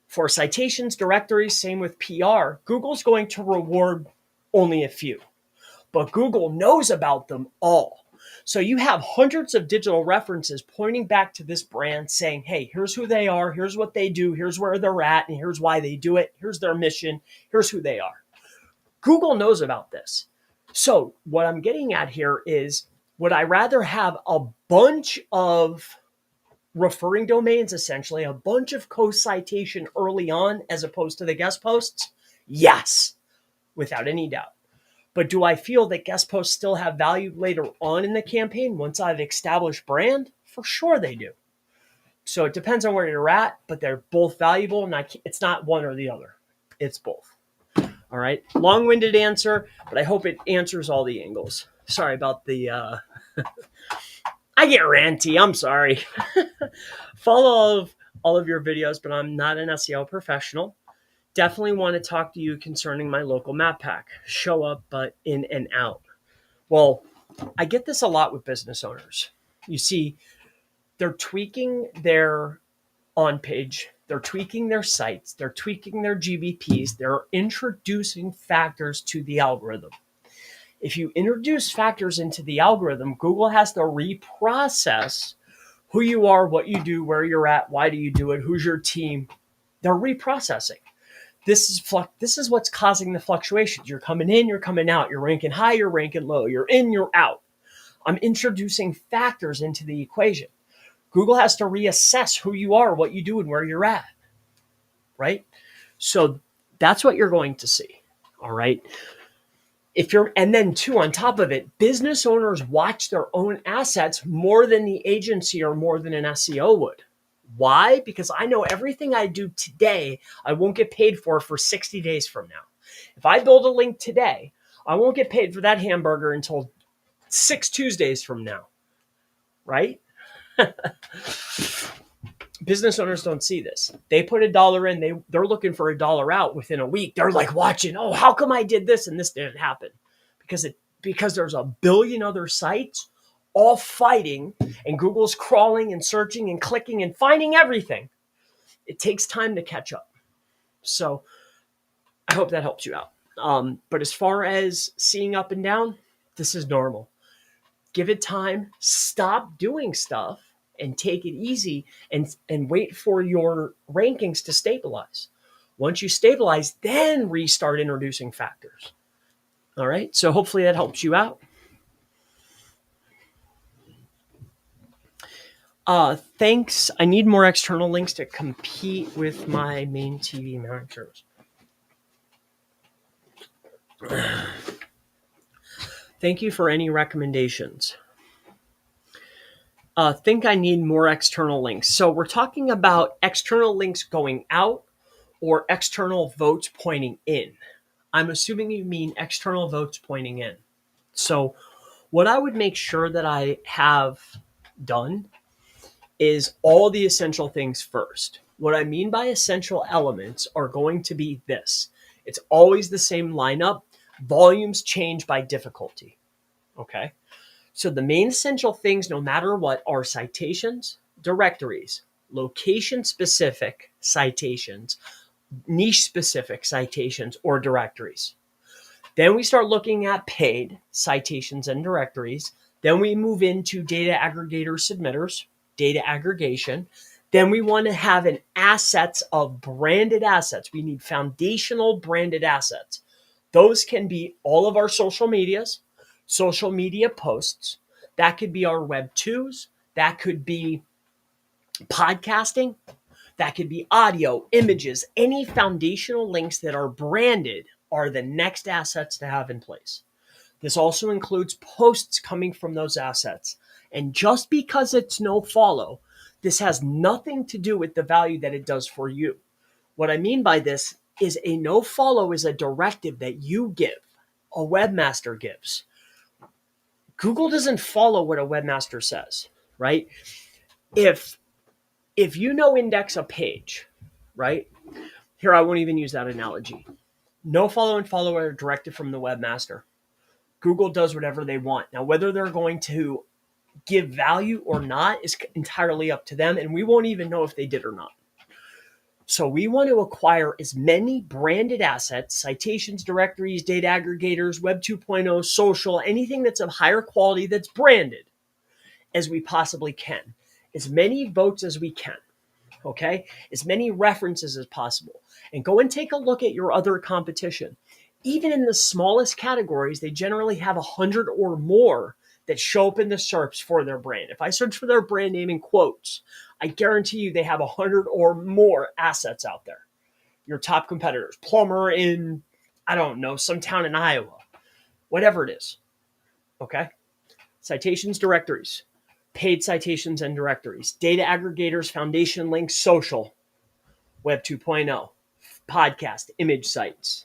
For citations, directories, same with PR, Google's going to reward only a few. But Google knows about them all. So you have hundreds of digital references pointing back to this brand saying, hey, here's who they are, here's what they do, here's where they're at, and here's why they do it, here's their mission, here's who they are. Google knows about this. So what I'm getting at here is, would I rather have a bunch of referring domains, essentially, a bunch of co-citation early on as opposed to the guest posts? Yes, without any doubt. But do I feel that guest posts still have value later on in the campaign once I've established brand? For sure they do. So it depends on where you're at, but they're both valuable, and it's not one or the other. It's both. All right. Long-winded answer, but I hope it answers all the angles. Sorry about the... I get ranty. I'm sorry. Follow all of your videos, but I'm not an SEO professional. Definitely want to talk to you concerning my local map pack. Show up, but in and out. Well, I get this a lot with business owners. You see, they're tweaking their on-page, they're tweaking their sites, they're tweaking their GBPs, they're introducing factors to the algorithm. If you introduce factors into the algorithm, Google has to reprocess who you are, what you do, where you're at, why do you do it, who's your team. They're reprocessing. This is what's causing the fluctuations. You're coming in, you're coming out. You're ranking high, you're ranking low. You're in, you're out. I'm introducing factors into the equation. Google has to reassess who you are, what you do, and where you're at, right? So that's what you're going to see. All right. And then too, on top of it, business owners watch their own assets more than the agency or more than an SEO would. Why? Because I know everything I do today, I won't get paid for 60 days from now. If I build a link today, I won't get paid for that hamburger until 6 Tuesdays from now, right? Business owners don't see this. They put $1 in, they're looking for $1 out within a week. They're like watching, oh, how come I did this and this didn't happen? Because there's a billion other sites all fighting, and Google's crawling and searching and clicking and finding everything. It takes time to catch up. So I hope that helps you out. But as far as seeing up and down, this is normal. Give it time, stop doing stuff, and take it easy and wait for your rankings to stabilize. Once you stabilize, then restart introducing factors. All right. So hopefully that helps you out. Thanks. I need more external links to compete with my main TV managers. Thank you for any recommendations. Think I need more external links. So we're talking about external links going out or external votes pointing in. I'm assuming you mean external votes pointing in. So what I would make sure that I have done is all the essential things first. What I mean by essential elements are going to be this. It's always the same lineup. Volumes change by difficulty. Okay. So the main essential things, no matter what, are citations, directories, location-specific citations, niche-specific citations, or directories. Then we start looking at paid citations and directories. Then we move into data aggregator submitters, data aggregation. Then we want to have an assets of branded assets. We need foundational branded assets. Those can be all of our social medias, social media posts. That could be our Web 2s. That could be podcasting. That could be audio, images. Any foundational links that are branded are the next assets to have in place. This also includes posts coming from those assets. And just because it's no follow, this has nothing to do with the value that it does for you. What I mean by this is a no follow is a directive that you give, a webmaster gives. Google doesn't follow what a webmaster says, right? If you no index a page, right? Here, I won't even use that analogy. No follow and follow are directed from the webmaster. Google does whatever they want. Now, whether they're going to give value or not is entirely up to them, and we won't even know if they did or not. So we want to acquire as many branded assets, citations, directories, data aggregators, Web 2.0, social, anything that's of higher quality that's branded as we possibly can. As many votes as we can, okay? As many references as possible. And go and take a look at your other competition. Even in the smallest categories, they generally have 100 or more that show up in the SERPs for their brand. If I search for their brand name in quotes, I guarantee you they have 100 or more assets out there. Your top competitors, plumber in, I don't know, some town in Iowa, whatever it is. Okay? Citations, directories, paid citations and directories, data aggregators, foundation links, social, Web 2.0, podcast, image sites.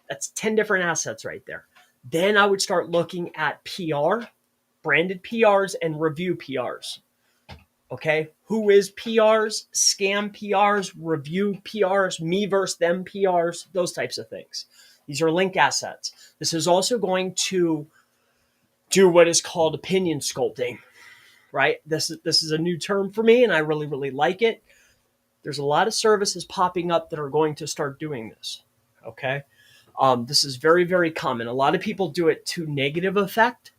That's 10 different assets right there. Then I would start looking at PR, branded PRs, and review PRs. Okay, who is PRs, scam PRs, review PRs, me versus them PRs, those types of things. These are link assets. This is also going to do what is called opinion sculpting, right? This is a new term for me, and I really, really like it. There's a lot of services popping up that are going to start doing this, okay? This is very, very common. A lot of people do it to negative effect,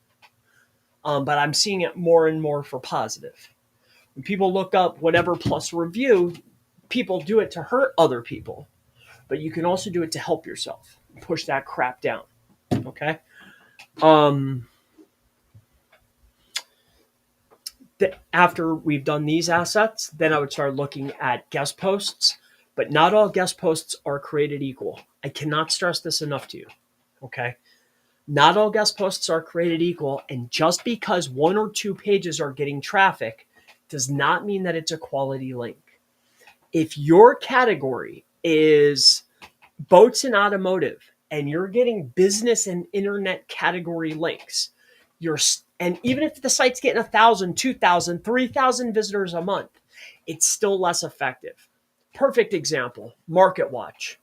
but I'm seeing it more and more for positive. When people look up whatever plus review, people do it to hurt other people, but you can also do it to help yourself, push that crap down, okay? After we've done these assets, then I would start looking at guest posts, But not all guest posts are created equal. I cannot stress this enough to you. Okay. Not all guest posts are created equal. And just because one or two pages are getting traffic does not mean that it's a quality link. If your category is boats and automotive and you're getting business and internet category links, and even if the site's getting 1,000, 2,000, 3,000 visitors a month, it's still less effective. Perfect example, MarketWatch.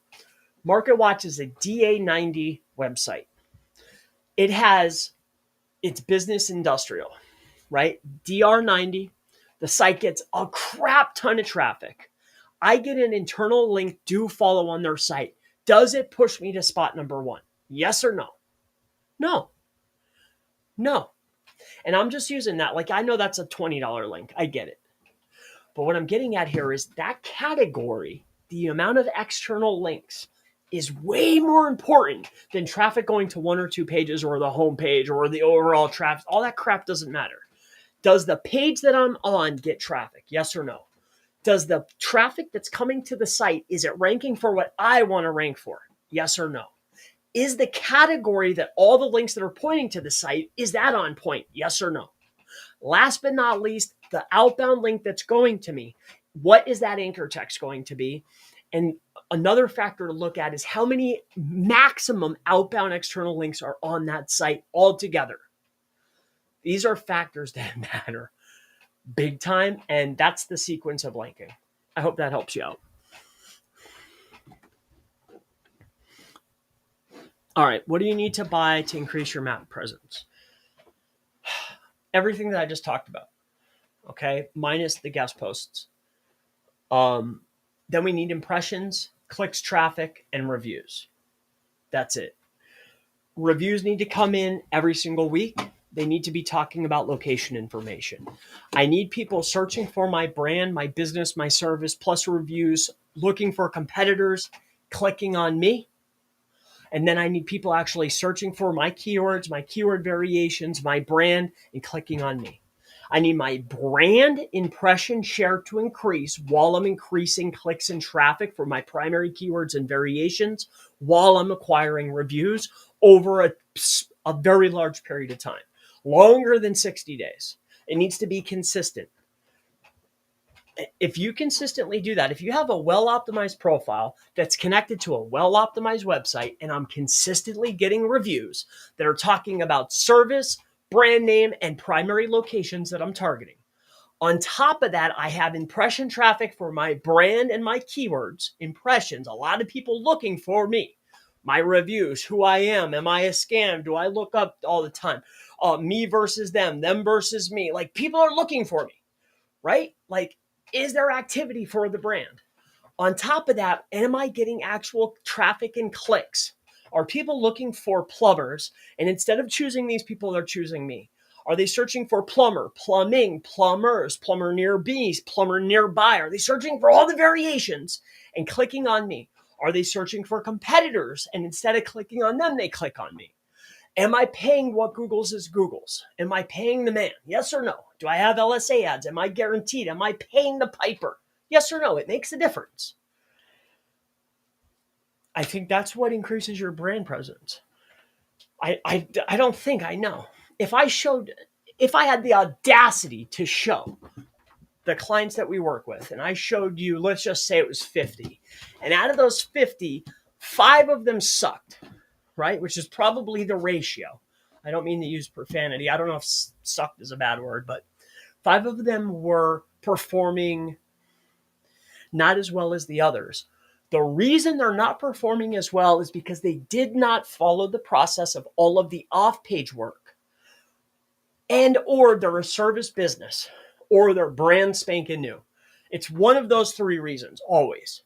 MarketWatch is a DA90 website. It's business industrial, right? DR90. The site gets a crap ton of traffic. I get an internal link, do follow on their site. Does it push me to spot number 1? Yes or no? No. No. And I'm just using that. Like, I know that's a $20 link. I get it. But what I'm getting at here is that category, the amount of external links, is way more important than traffic going to one or two pages or the home page or the overall traffic. All that crap doesn't matter. Does the page that I'm on get traffic? Yes or no? Does the traffic that's coming to the site, is it ranking for what I want to rank for? Yes or no? Is the category that all the links that are pointing to the site, is that on point? Yes or no? Last but not least, the outbound link that's going to me, what is that anchor text going to be? And another factor to look at is how many maximum outbound external links are on that site altogether. These are factors that matter big time, and that's the sequence of linking. I hope that helps you out. All right, what do you need to buy to increase your map presence? Everything that I just talked about, okay, minus the guest posts. Then we need impressions, clicks, traffic, and reviews. That's it. Reviews need to come in every single week. They need to be talking about location information. I need people searching for my brand, my business, my service, plus reviews, looking for competitors, clicking on me. And then I need people actually searching for my keywords, my keyword variations, my brand, and clicking on me. I need my brand impression share to increase while I'm increasing clicks and traffic for my primary keywords and variations while I'm acquiring reviews over a very large period of time, longer than 60 days. It needs to be consistent. If you consistently do that, if you have a well-optimized profile that's connected to a well-optimized website, and I'm consistently getting reviews that are talking about service, brand name, and primary locations that I'm targeting. On top of that, I have impression traffic for my brand and my keywords, impressions, a lot of people looking for me, my reviews, who I am I a scam? Do I look up all the time? Me versus them versus me. Like, people are looking for me, right? Like, is there activity for the brand? On top of that, am I getting actual traffic and clicks? Are people looking for plumbers? And instead of choosing these people, they're choosing me. Are they searching for plumber, plumbing, plumbers, plumber near me, plumber nearby? Are they searching for all the variations and clicking on me? Are they searching for competitors? And instead of clicking on them, they click on me. Am I paying what Google's is Google's? Am I paying the man? Yes or no? Do I have LSA ads? Am I guaranteed? Am I paying the piper? Yes or no? It makes a difference. I think that's what increases your brand presence. I don't think I know. If I had the audacity to show the clients that we work with, and I showed you, let's just say it was 50, and out of those 50, 5 of them sucked, right? Which is probably the ratio. I don't mean to use profanity. I don't know if sucked is a bad word, but 5 of them were performing not as well as the others. The reason they're not performing as well is because they did not follow the process of all of the off-page work, and or they're a service business, or they're brand spanking new. It's one of those 3 reasons, always.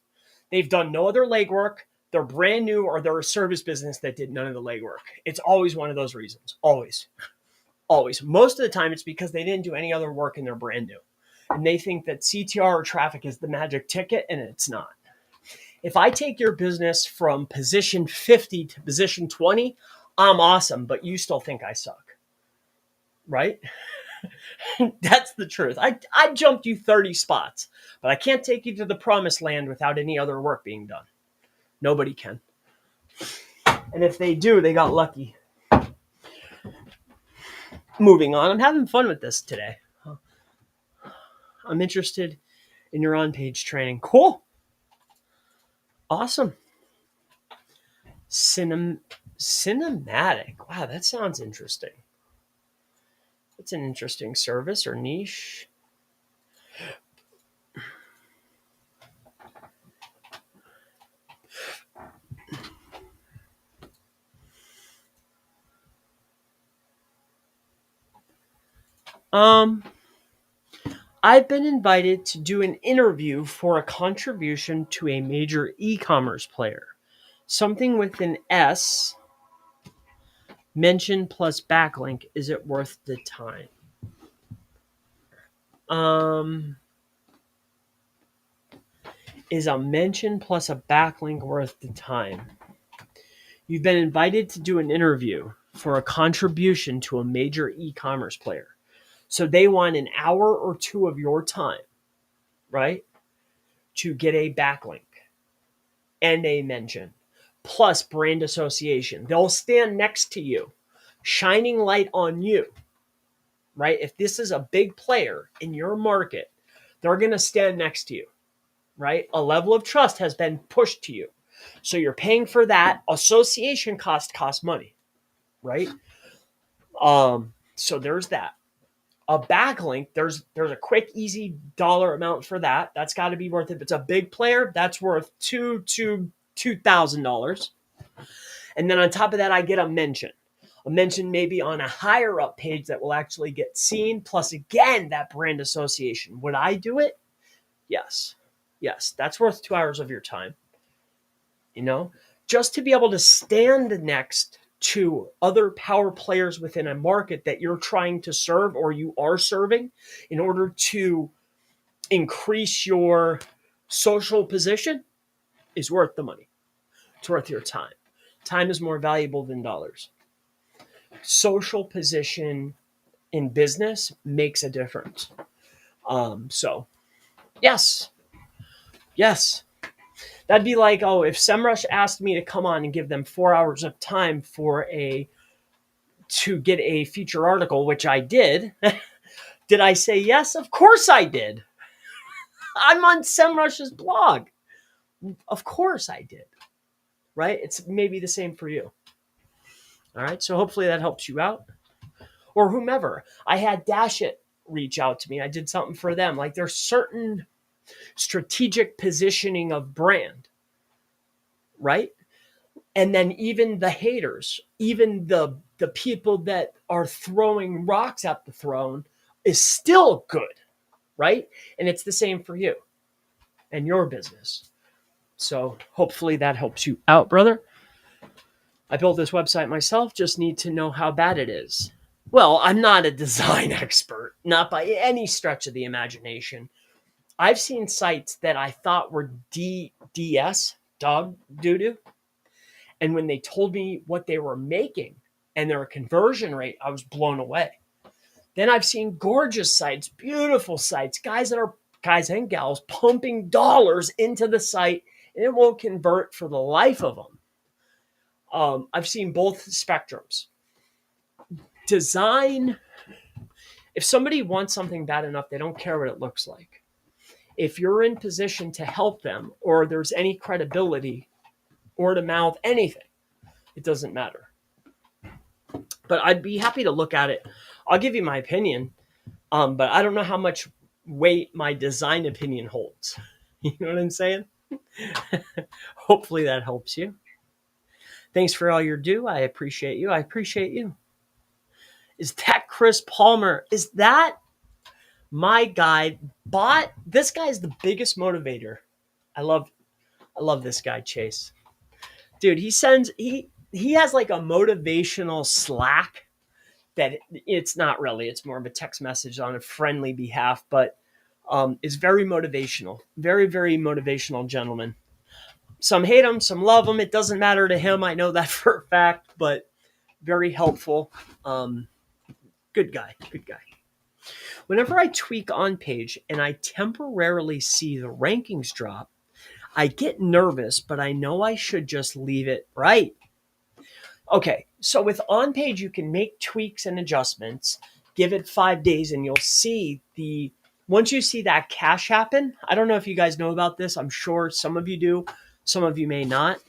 They've done no other legwork, they're brand new, or they're a service business that did none of the legwork. It's always one of those reasons, always. Always. Most of the time, it's because they didn't do any other work and they're brand new. And they think that CTR or traffic is the magic ticket, and it's not. If I take your business from position 50 to position 20, I'm awesome, but you still think I suck, right? That's the truth. I jumped you 30 spots, but I can't take you to the promised land without any other work being done. Nobody can. And if they do, they got lucky. Moving on. I'm having fun with this today. I'm interested in your on-page training. Cool. Awesome. Cinematic. Wow, that sounds interesting. It's an interesting service or niche. I've been invited to do an interview for a contribution to a major e-commerce player. Something with an S, mention plus backlink. Is it worth the time? Is a mention plus a backlink worth the time? You've been invited to do an interview for a contribution to a major e-commerce player. So they want an hour or two of your time, right? To get a backlink and a mention plus brand association. They'll stand next to you, shining light on you, right? If this is a big player in your market, they're going to stand next to you, right? A level of trust has been pushed to you. So you're paying for that. Association costs money, right? So there's that. A backlink, there's a quick, easy dollar amount for that. That's got to be worth it. If it's a big player, that's worth $2,000. And then on top of that, I get a mention. A mention maybe on a higher up page that will actually get seen. Plus, again, that brand association. Would I do it? Yes. That's worth 2 hours of your time. Just to be able to stand next to other power players within a market that you're trying to serve or you are serving in order to increase your social position is worth the money. It's worth your time. Time is more valuable than dollars. Social position in business makes a difference. So, yes. That'd be like, if SEMrush asked me to come on and give them 4 hours of time to get a feature article, which I did. Did I say yes? Of course I did. I'm on SEMrush's blog. Of course I did. Right? It's maybe the same for you. All right. So hopefully that helps you out. Or whomever. I had Dashit reach out to me. I did something for them. Like there's certain strategic positioning of brand. Right? And then even the haters, even the people that are throwing rocks at the throne is still good, right? And it's the same for you and your business. So hopefully that helps you out, brother. I built this website myself, just need to know how bad it is. Well, I'm not a design expert, not by any stretch of the imagination. I've seen sites that I thought were DS, dog doo-doo. And when they told me what they were making and their conversion rate, I was blown away. Then I've seen gorgeous sites, beautiful sites, guys and gals pumping dollars into the site and it won't convert for the life of them. I've seen both spectrums. Design, if somebody wants something bad enough, they don't care what it looks like. If you're in position to help them or there's any credibility, word of mouth, anything, it doesn't matter. But I'd be happy to look at it. I'll give you my opinion, but I don't know how much weight my design opinion holds. You know what I'm saying? Hopefully that helps you. Thanks for all your do. I appreciate you. I appreciate you. Is that Chris Palmer? Is that my guy? This guy's the biggest motivator. I love this guy, Chase. Dude, he has like a motivational Slack that it's not really, it's more of a text message on a friendly behalf, but it's very motivational. Very, very motivational gentleman. Some hate him, some love him. It doesn't matter to him. I know that for a fact, but very helpful. Good guy. Whenever I tweak on page and I temporarily see the rankings drop, I get nervous, but I know I should just leave it right. Okay, so with on page, you can make tweaks and adjustments, give it 5 days, and you'll see once you see that cache happen. I don't know if you guys know about this. I'm sure some of you do, some of you may not.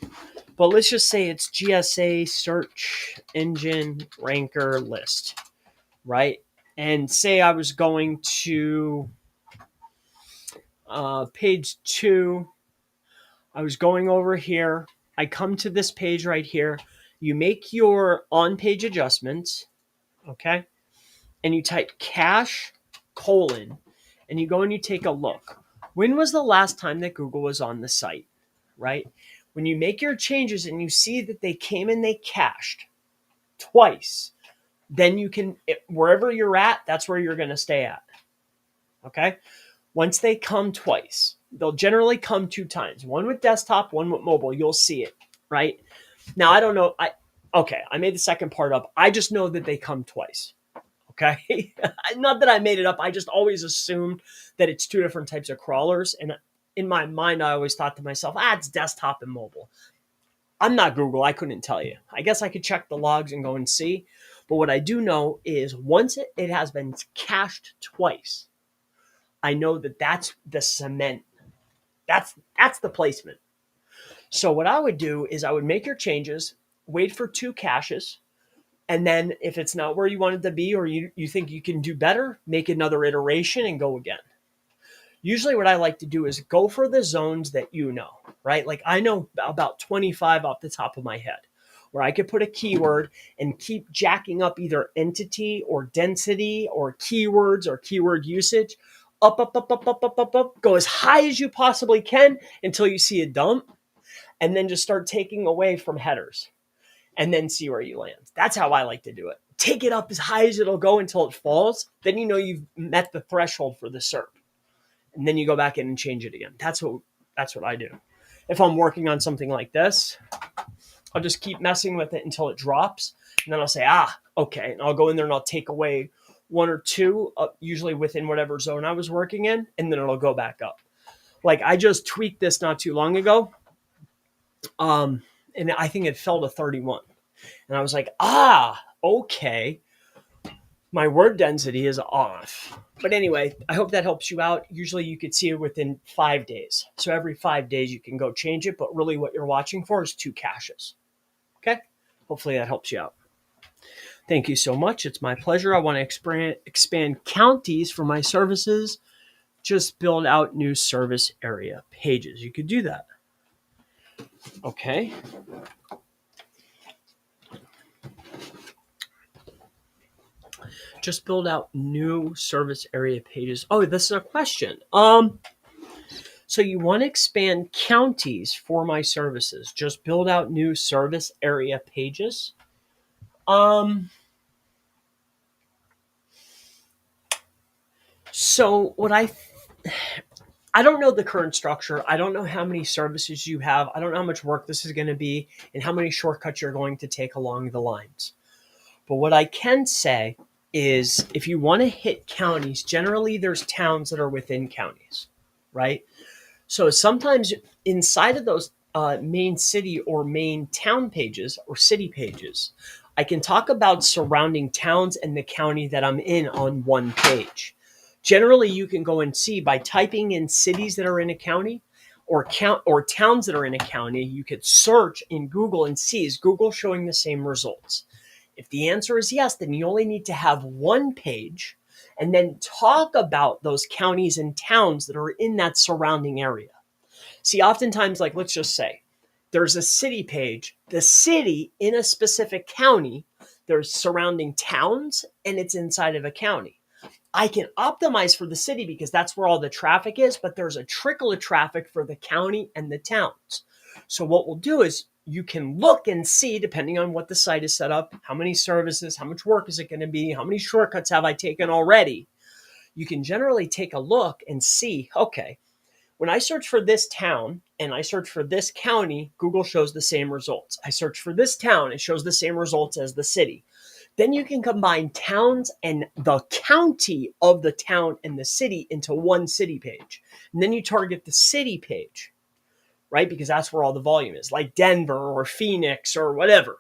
But let's just say it's GSA search engine ranker list, right? And say I was going to page 2. I was going over here. I come to this page right here. You make your on-page adjustments, okay? And you type cache : and you go and you take a look. When was the last time that Google was on the site, right? When you make your changes and you see that they came and they cached twice, then you can, wherever you're at, that's where you're going to stay at, okay? Once they come twice, they'll generally come 2 times, one with desktop, one with mobile. You'll see it, right? Now, I don't know. I made the second part up. I just know that they come twice. Okay. Not that I made it up. I just always assumed that it's 2 different types of crawlers. And in my mind, I always thought to myself, it's desktop and mobile. I'm not Google. I couldn't tell you. I guess I could check the logs and go and see. But what I do know is once it has been cached twice, I know that that's the cement. That's the placement. So what I would do is I would make your changes, wait for 2 caches, and then if it's not where you want it to be or you think you can do better, make another iteration and go again. Usually what I like to do is go for the zones that you know, right? Like I know about 25 off the top of my head where I could put a keyword and keep jacking up either entity or density or keywords or keyword usage up, go as high as you possibly can until you see a dump, and then just start taking away from headers and then see where you land. That's how I like to do it. Take it up as high as it'll go until it falls. Then you know you've met the threshold for the SERP. And then you go back in and change it again. That's what I do. If I'm working on something like this, I'll just keep messing with it until it drops. And then I'll say, okay. And I'll go in there and I'll take away 1 or 2, usually within whatever zone I was working in, and then it'll go back up. Like I just tweaked this not too long ago. And I think it fell to 31. And I was like, okay. My word density is off. But anyway, I hope that helps you out. Usually you could see it within 5 days. So every 5 days you can go change it. But really what you're watching for is 2 caches. Okay? Hopefully that helps you out. Thank you so much. It's my pleasure. I want to expand counties for my services. Just build out new service area pages. You could do that. Okay. Just build out new service area pages. Oh, this is a question. So you want to expand counties for my services. Just build out new service area pages. So what I don't know the current structure. I don't know how many services you have. I don't know how much work this is going to be and how many shortcuts you're going to take along the lines. But what I can say is if you want to hit counties, generally there's towns that are within counties, right? So sometimes inside of those main city or main town pages or city pages, I can talk about surrounding towns and the county that I'm in on one page. Generally, you can go and see by typing in cities that are in a county or towns that are in a county, you could search in Google and see, is Google showing the same results? If the answer is yes, then you only need to have one page and then talk about those counties and towns that are in that surrounding area. See, oftentimes, like let's just say there's a city page, the city in a specific county, there's surrounding towns and it's inside of a county. I can optimize for the city because that's where all the traffic is, but there's a trickle of traffic for the county and the towns. So what we'll do is you can look and see, depending on what the site is set up, how many services, how much work is it going to be, how many shortcuts have I taken already. You can generally take a look and see, okay, when I search for this town and I search for this county, Google shows the same results. I search for this town, it shows the same results as the city. Then you can combine towns and the county of the town and the city into one city page. And then you target the city page, right? Because that's where all the volume is, like Denver or Phoenix or whatever.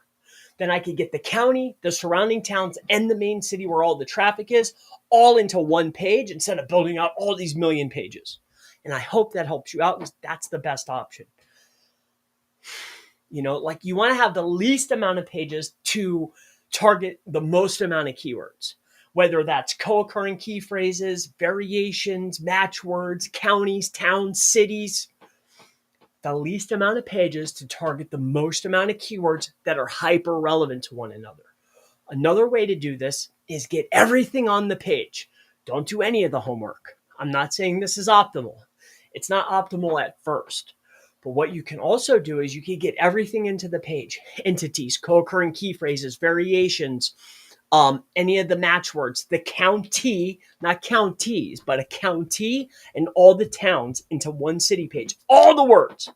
Then I could get the county, the surrounding towns, and the main city where all the traffic is all into one page instead of building out all these million pages. And I hope that helps you out, because that's the best option. Like you want to have the least amount of pages to target the most amount of keywords, whether that's co-occurring key phrases, variations, match words, counties, towns, cities. The least amount of pages to target the most amount of keywords that are hyper relevant to one another. Another way to do this is get everything on the page. Don't do any of the homework. I'm not saying this is optimal. It's not optimal at first. But what you can also do is you can get everything into the page. Entities, co-occurring key phrases, variations, any of the match words, the county, not counties, but a county, and all the towns into one city page. All the words.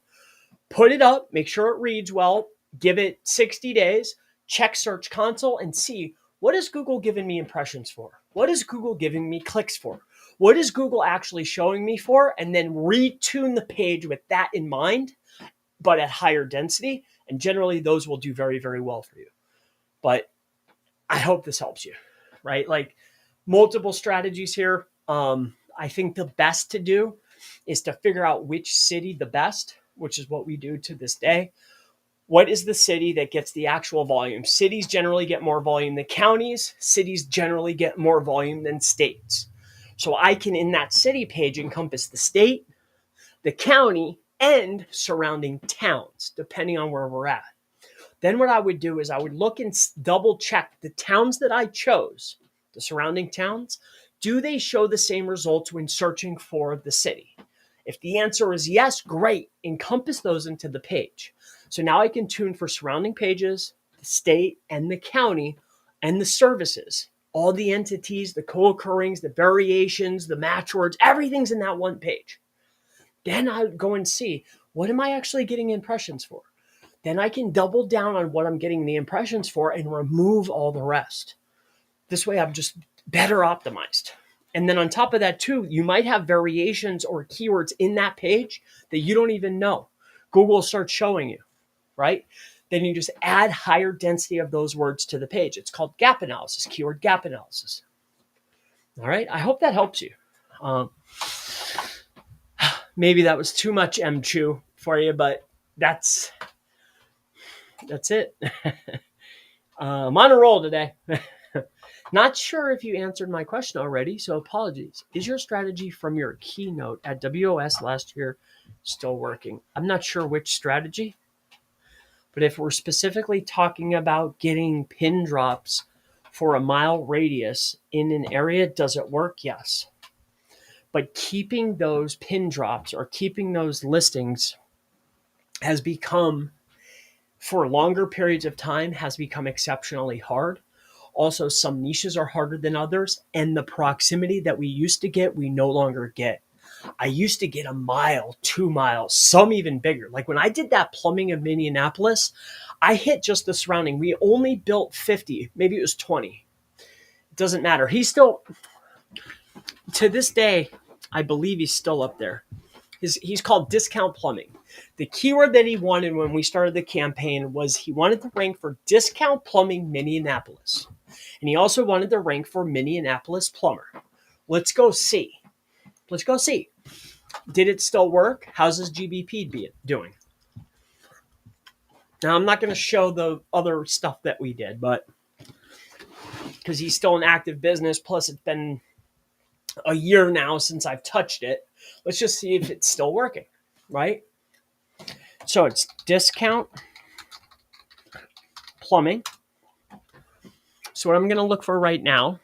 Put it up, make sure it reads well, give it 60 days, check Search Console and see, what is Google giving me impressions for? What is Google giving me clicks for? What is Google actually showing me for? And then retune the page with that in mind, but at higher density. And generally those will do very, very well for you. But I hope this helps you, right? Like multiple strategies here. I think the best to do is to figure out which city the best, which is what we do to this day. What is the city that gets the actual volume? Cities generally get more volume than counties. Cities generally get more volume than states. So I can, in that city page, encompass the state, the county, and surrounding towns, depending on where we're at. Then what I would do is I would look and double check the towns that I chose, the surrounding towns. Do they show the same results when searching for the city? If the answer is yes, great. Encompass those into the page. So now I can tune for surrounding pages, the state and the county, and the services. All the entities, the co-occurrings, the variations, the match words, everything's in that one page. Then I go and see, what am I actually getting impressions for? Then I can double down on what I'm getting the impressions for and remove all the rest. This way I'm just better optimized. And then on top of that too, you might have variations or keywords in that page that you don't even know. Google starts showing you, right? Then you just add higher density of those words to the page. It's called gap analysis, keyword gap analysis. All right, I hope that helps you. Maybe that was too much M-chew for you, but that's it. I'm on a roll today. Not sure if you answered my question already, so apologies. Is your strategy from your keynote at WOS last year still working? I'm not sure which strategy, but if we're specifically talking about getting pin drops for a mile radius in an area, does it work? Yes. But keeping those pin drops or keeping those listings has become, for longer periods of time, has become exceptionally hard. Also, some niches are harder than others, and the proximity that we used to get, we no longer get. I used to get a mile, 2 miles, some even bigger. Like when I did that plumbing of Minneapolis, I hit just the surrounding. We only built 50, maybe it was 20. It doesn't matter. He's still, to this day, I believe he's still up there. He's called Discount Plumbing. The keyword that he wanted when we started the campaign was he wanted to rank for Discount Plumbing Minneapolis. And he also wanted to rank for Minneapolis Plumber. Let's go see. Did it still work? How's his GBP doing? Now, I'm not going to show the other stuff that we did, but because he's still an active business, plus it's been a year now since I've touched it. Let's just see if it's still working, right? So it's Discount Plumbing. So what I'm going to look for right now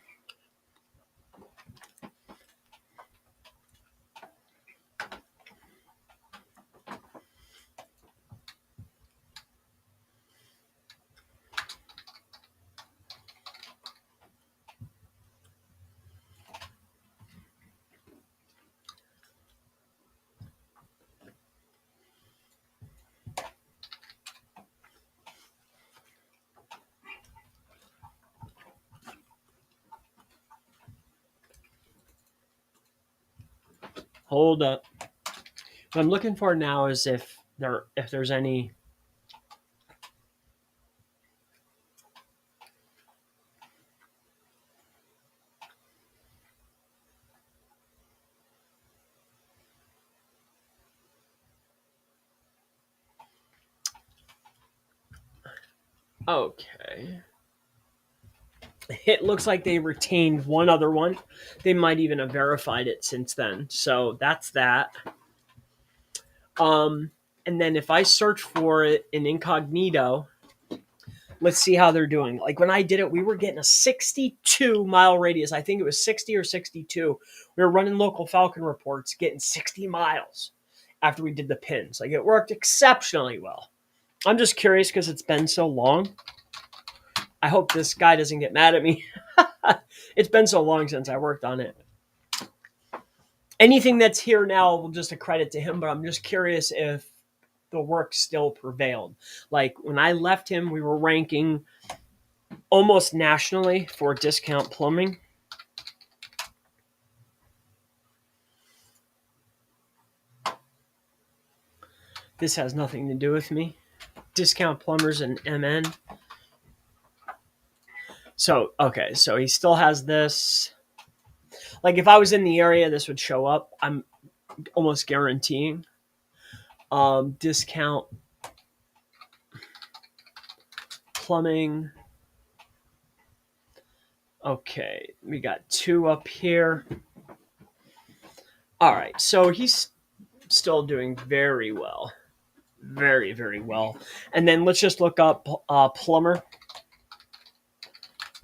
Hold up. What I'm looking for now is if there's any. Okay. It looks like they retained one other one. They might even have verified it since then. So that's that. Um, and then if I search for it in incognito, let's see how they're doing. Like when I did it, we were getting a 62-mile radius. I think it was 60 or 62. We were running local Falcon reports, getting 60 miles after we did the pins. Like it worked exceptionally well. I'm just curious because it's been so long. I hope this guy doesn't get mad at me. It's been so long since I worked on it. Anything that's here now will just a credit to him, but I'm just curious if the work still prevailed. Like when I left him, we were ranking almost nationally for discount plumbing. This has nothing to do with me. Discount plumbers and MN. So, okay, so he still has this. Like if I was in the area, this would show up. I'm almost guaranteeing. Discount plumbing. Okay, we got 2 up here. All right, so he's still doing very well. Very, very well. And then let's just look up plumber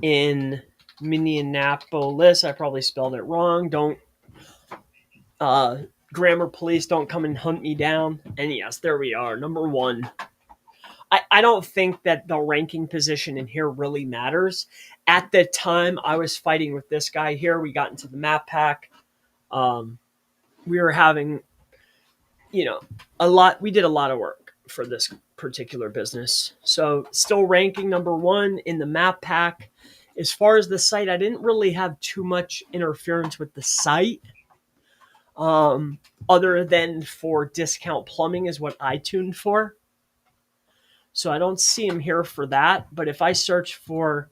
in Minneapolis. I probably spelled it wrong. Don't grammar police don't come and hunt me down. And yes, there we are, number 1. I don't think that the ranking position in here really matters. At the time I was fighting with this guy here, we got into the map pack. We were having, we did a lot of work for this particular business. So still ranking number 1 in the map pack. As far as the site, I didn't really have too much interference with the site. Other than for discount plumbing is what I tuned for. So I don't see him here for that. But if I search for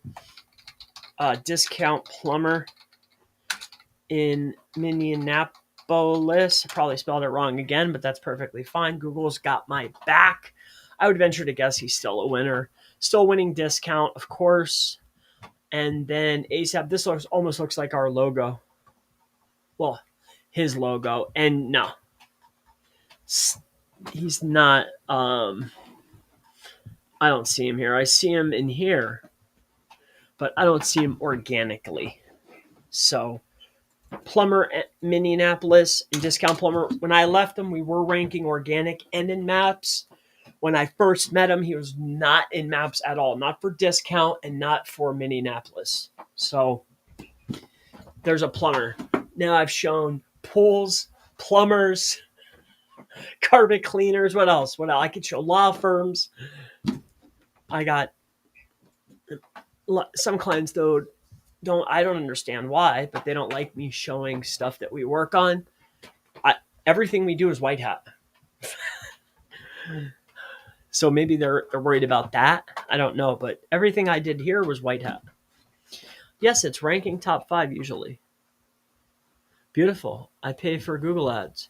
discount plumber in Minneapolis, I probably spelled it wrong again, but that's perfectly fine. Google's got my back. I would venture to guess he's still a winner. Still winning discount, of course. And then ASAP, this almost looks like our logo. Well, his logo. And no, he's not. I don't see him here. I see him in here, but I don't see him organically. So plumber at Minneapolis and discount plumber. When I left him, we were ranking organic and in maps. When I first met him, he was not in maps at all. Not for discount and not for Minneapolis. So there's a plumber. Now I've shown pools, plumbers, carpet cleaners. What else? I could show law firms. I got some clients though I don't understand why, but they don't like me showing stuff that we work on. Everything we do is white hat. So maybe they're worried about that. I don't know, but everything I did here was white hat. Yes, it's ranking top 5 usually. Beautiful. I pay for Google ads.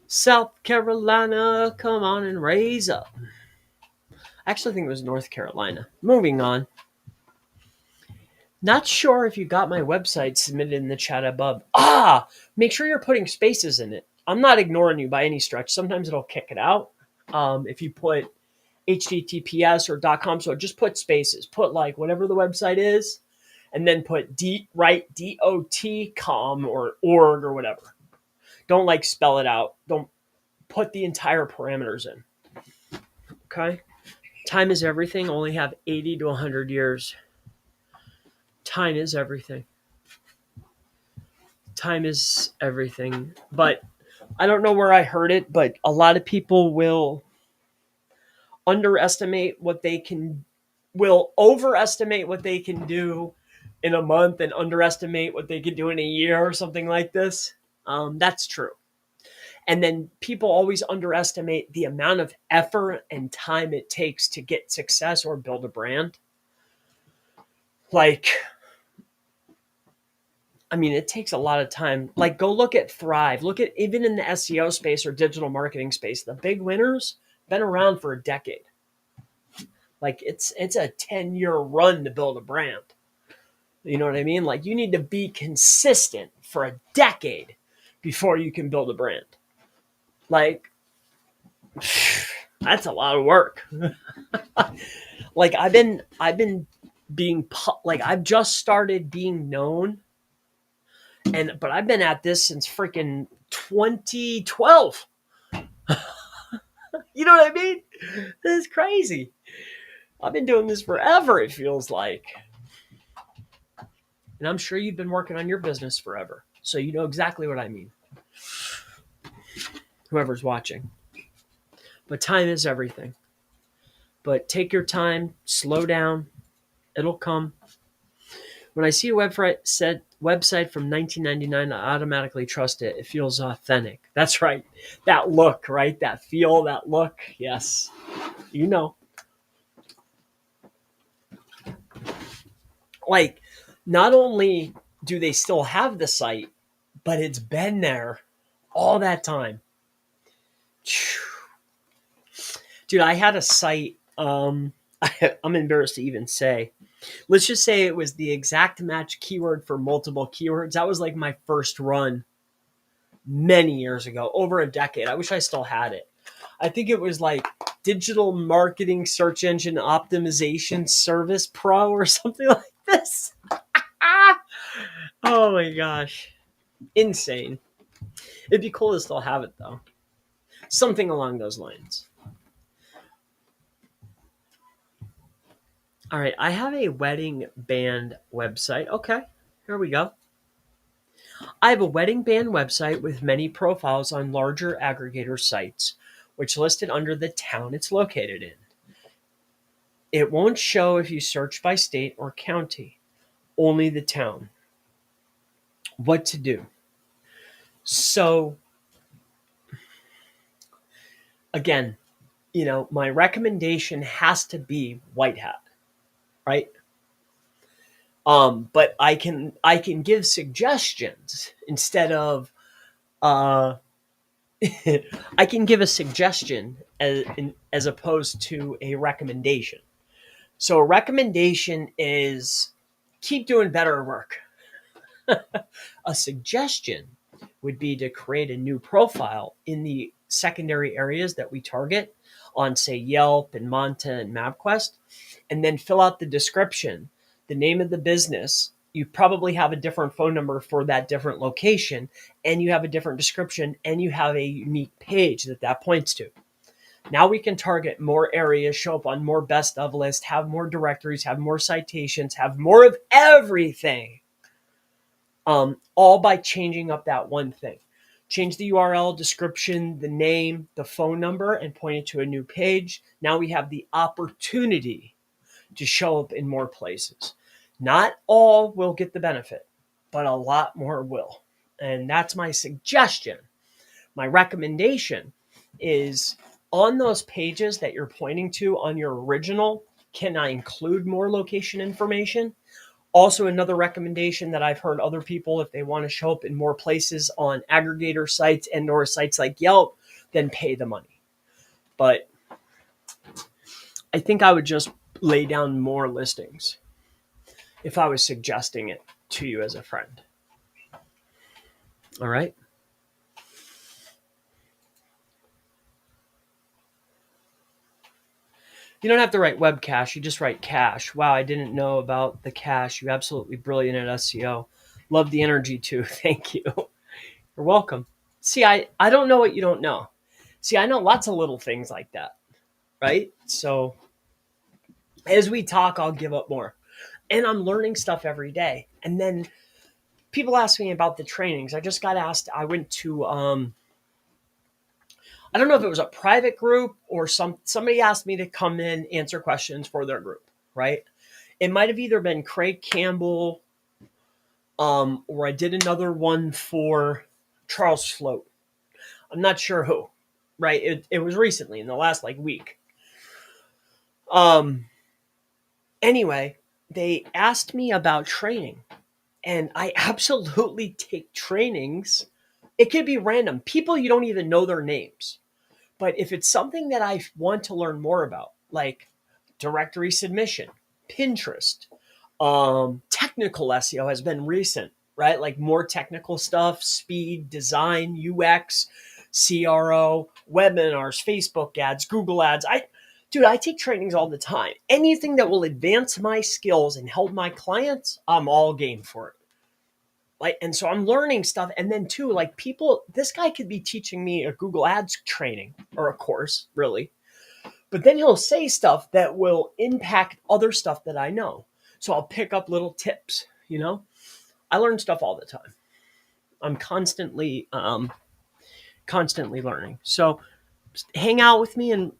South Carolina, come on and raise up. I actually think it was North Carolina. Moving on. Not sure if you got my website submitted in the chat above. Make sure you're putting spaces in it. I'm not ignoring you by any stretch. Sometimes it'll kick it out. If you put https or .com, so just put spaces. Put like whatever the website is, and then put .com or org or whatever. Don't like spell it out. Don't put the entire parameters in. Okay? Time is everything. Only have 80 to 100 years. Time is everything. Time is everything. But I don't know where I heard it, but a lot of people will overestimate what they can do in a month and underestimate what they can do in a year or something like this. That's true. And then people always underestimate the amount of effort and time it takes to get success or build a brand. Like, I mean, it takes a lot of time. Like, go look at Thrive. Look at, even in the SEO space or digital marketing space, the big winners been around for a decade. Like, it's a 10-year run to build a brand. You know what I mean? Like, you need to be consistent for a decade before you can build a brand. Like, that's a lot of work. Like, I've been being like, I've just started being known, but I've been at this since freaking 2012. You know what I mean? This is crazy. I've been doing this forever, it feels like. And I'm sure you've been working on your business forever. So you know exactly what I mean. Whoever's watching. But time is everything. But take your time, slow down. It'll come. When I see a website from 1999, I automatically trust it. It feels authentic. That's right. That look, right? That feel, that look. Yes. You know. Like, not only do they still have the site, but it's been there all that time. Dude, I had a site. I'm embarrassed to even say. Let's just say it was the exact match keyword for multiple keywords. That was like my first run many years ago, over a decade. I wish I still had it. I think it was like Digital Marketing Search Engine Optimization Service Pro or something like this. Oh my gosh. Insane. It'd be cool to still have it though. Something along those lines. All right, I have a wedding band website. Okay, here we go. I have a wedding band website with many profiles on larger aggregator sites, which listed under the town it's located in. It won't show if you search by state or county, only the town. What to do? So, again, my recommendation has to be white hat, right? But I can give suggestions instead of I can give a suggestion as opposed to a recommendation. So a recommendation is keep doing better work. A suggestion would be to create a new profile in the secondary areas that we target on, say, Yelp and Monta and MapQuest, and then fill out the description, the name of the business. You probably have a different phone number for that different location, and you have a different description, and you have a unique page that points to. Now we can target more areas, show up on more best of lists, have more directories, have more citations, have more of everything. All by changing up that one thing. Change the URL, description, the name, the phone number, and point it to a new page. Now we have the opportunity to show up in more places. Not all will get the benefit, but a lot more will. And that's my suggestion. My recommendation is on those pages that you're pointing to on your original, can I include more location information? Also, another recommendation that I've heard other people, if they want to show up in more places on aggregator sites and or sites like Yelp, then pay the money. But I think I would just lay down more listings if I was suggesting it to you as a friend. All right. You don't have to write web cache. You just write cache. Wow, I didn't know about the cache. You're absolutely brilliant at SEO. Love the energy too. Thank you. You're welcome. See, I don't know what you don't know. See, I know lots of little things like that, right? So as we talk, I'll give up more. And I'm learning stuff every day. And then people ask me about the trainings. I just got asked, I went to, I don't know if it was a private group or somebody asked me to come in, answer questions for their group, right? It might have either been Craig Campbell, or I did another one for Charles Float. I'm not sure who, right? It was recently in the last like week. Anyway, they asked me about training, and I absolutely take trainings. It could be random people you don't even know their names. But if it's something that I want to learn more about, like directory submission, Pinterest, technical SEO has been recent, right? Like more technical stuff, speed, design, UX, CRO, webinars, Facebook ads, Google ads. I take trainings all the time. Anything that will advance my skills and help my clients, I'm all game for it. Like, and so I'm learning stuff. And then too, like this guy could be teaching me a Google ads training or a course, really. But then he'll say stuff that will impact other stuff that I know. So I'll pick up little tips, I learn stuff all the time. I'm constantly learning. So hang out with me and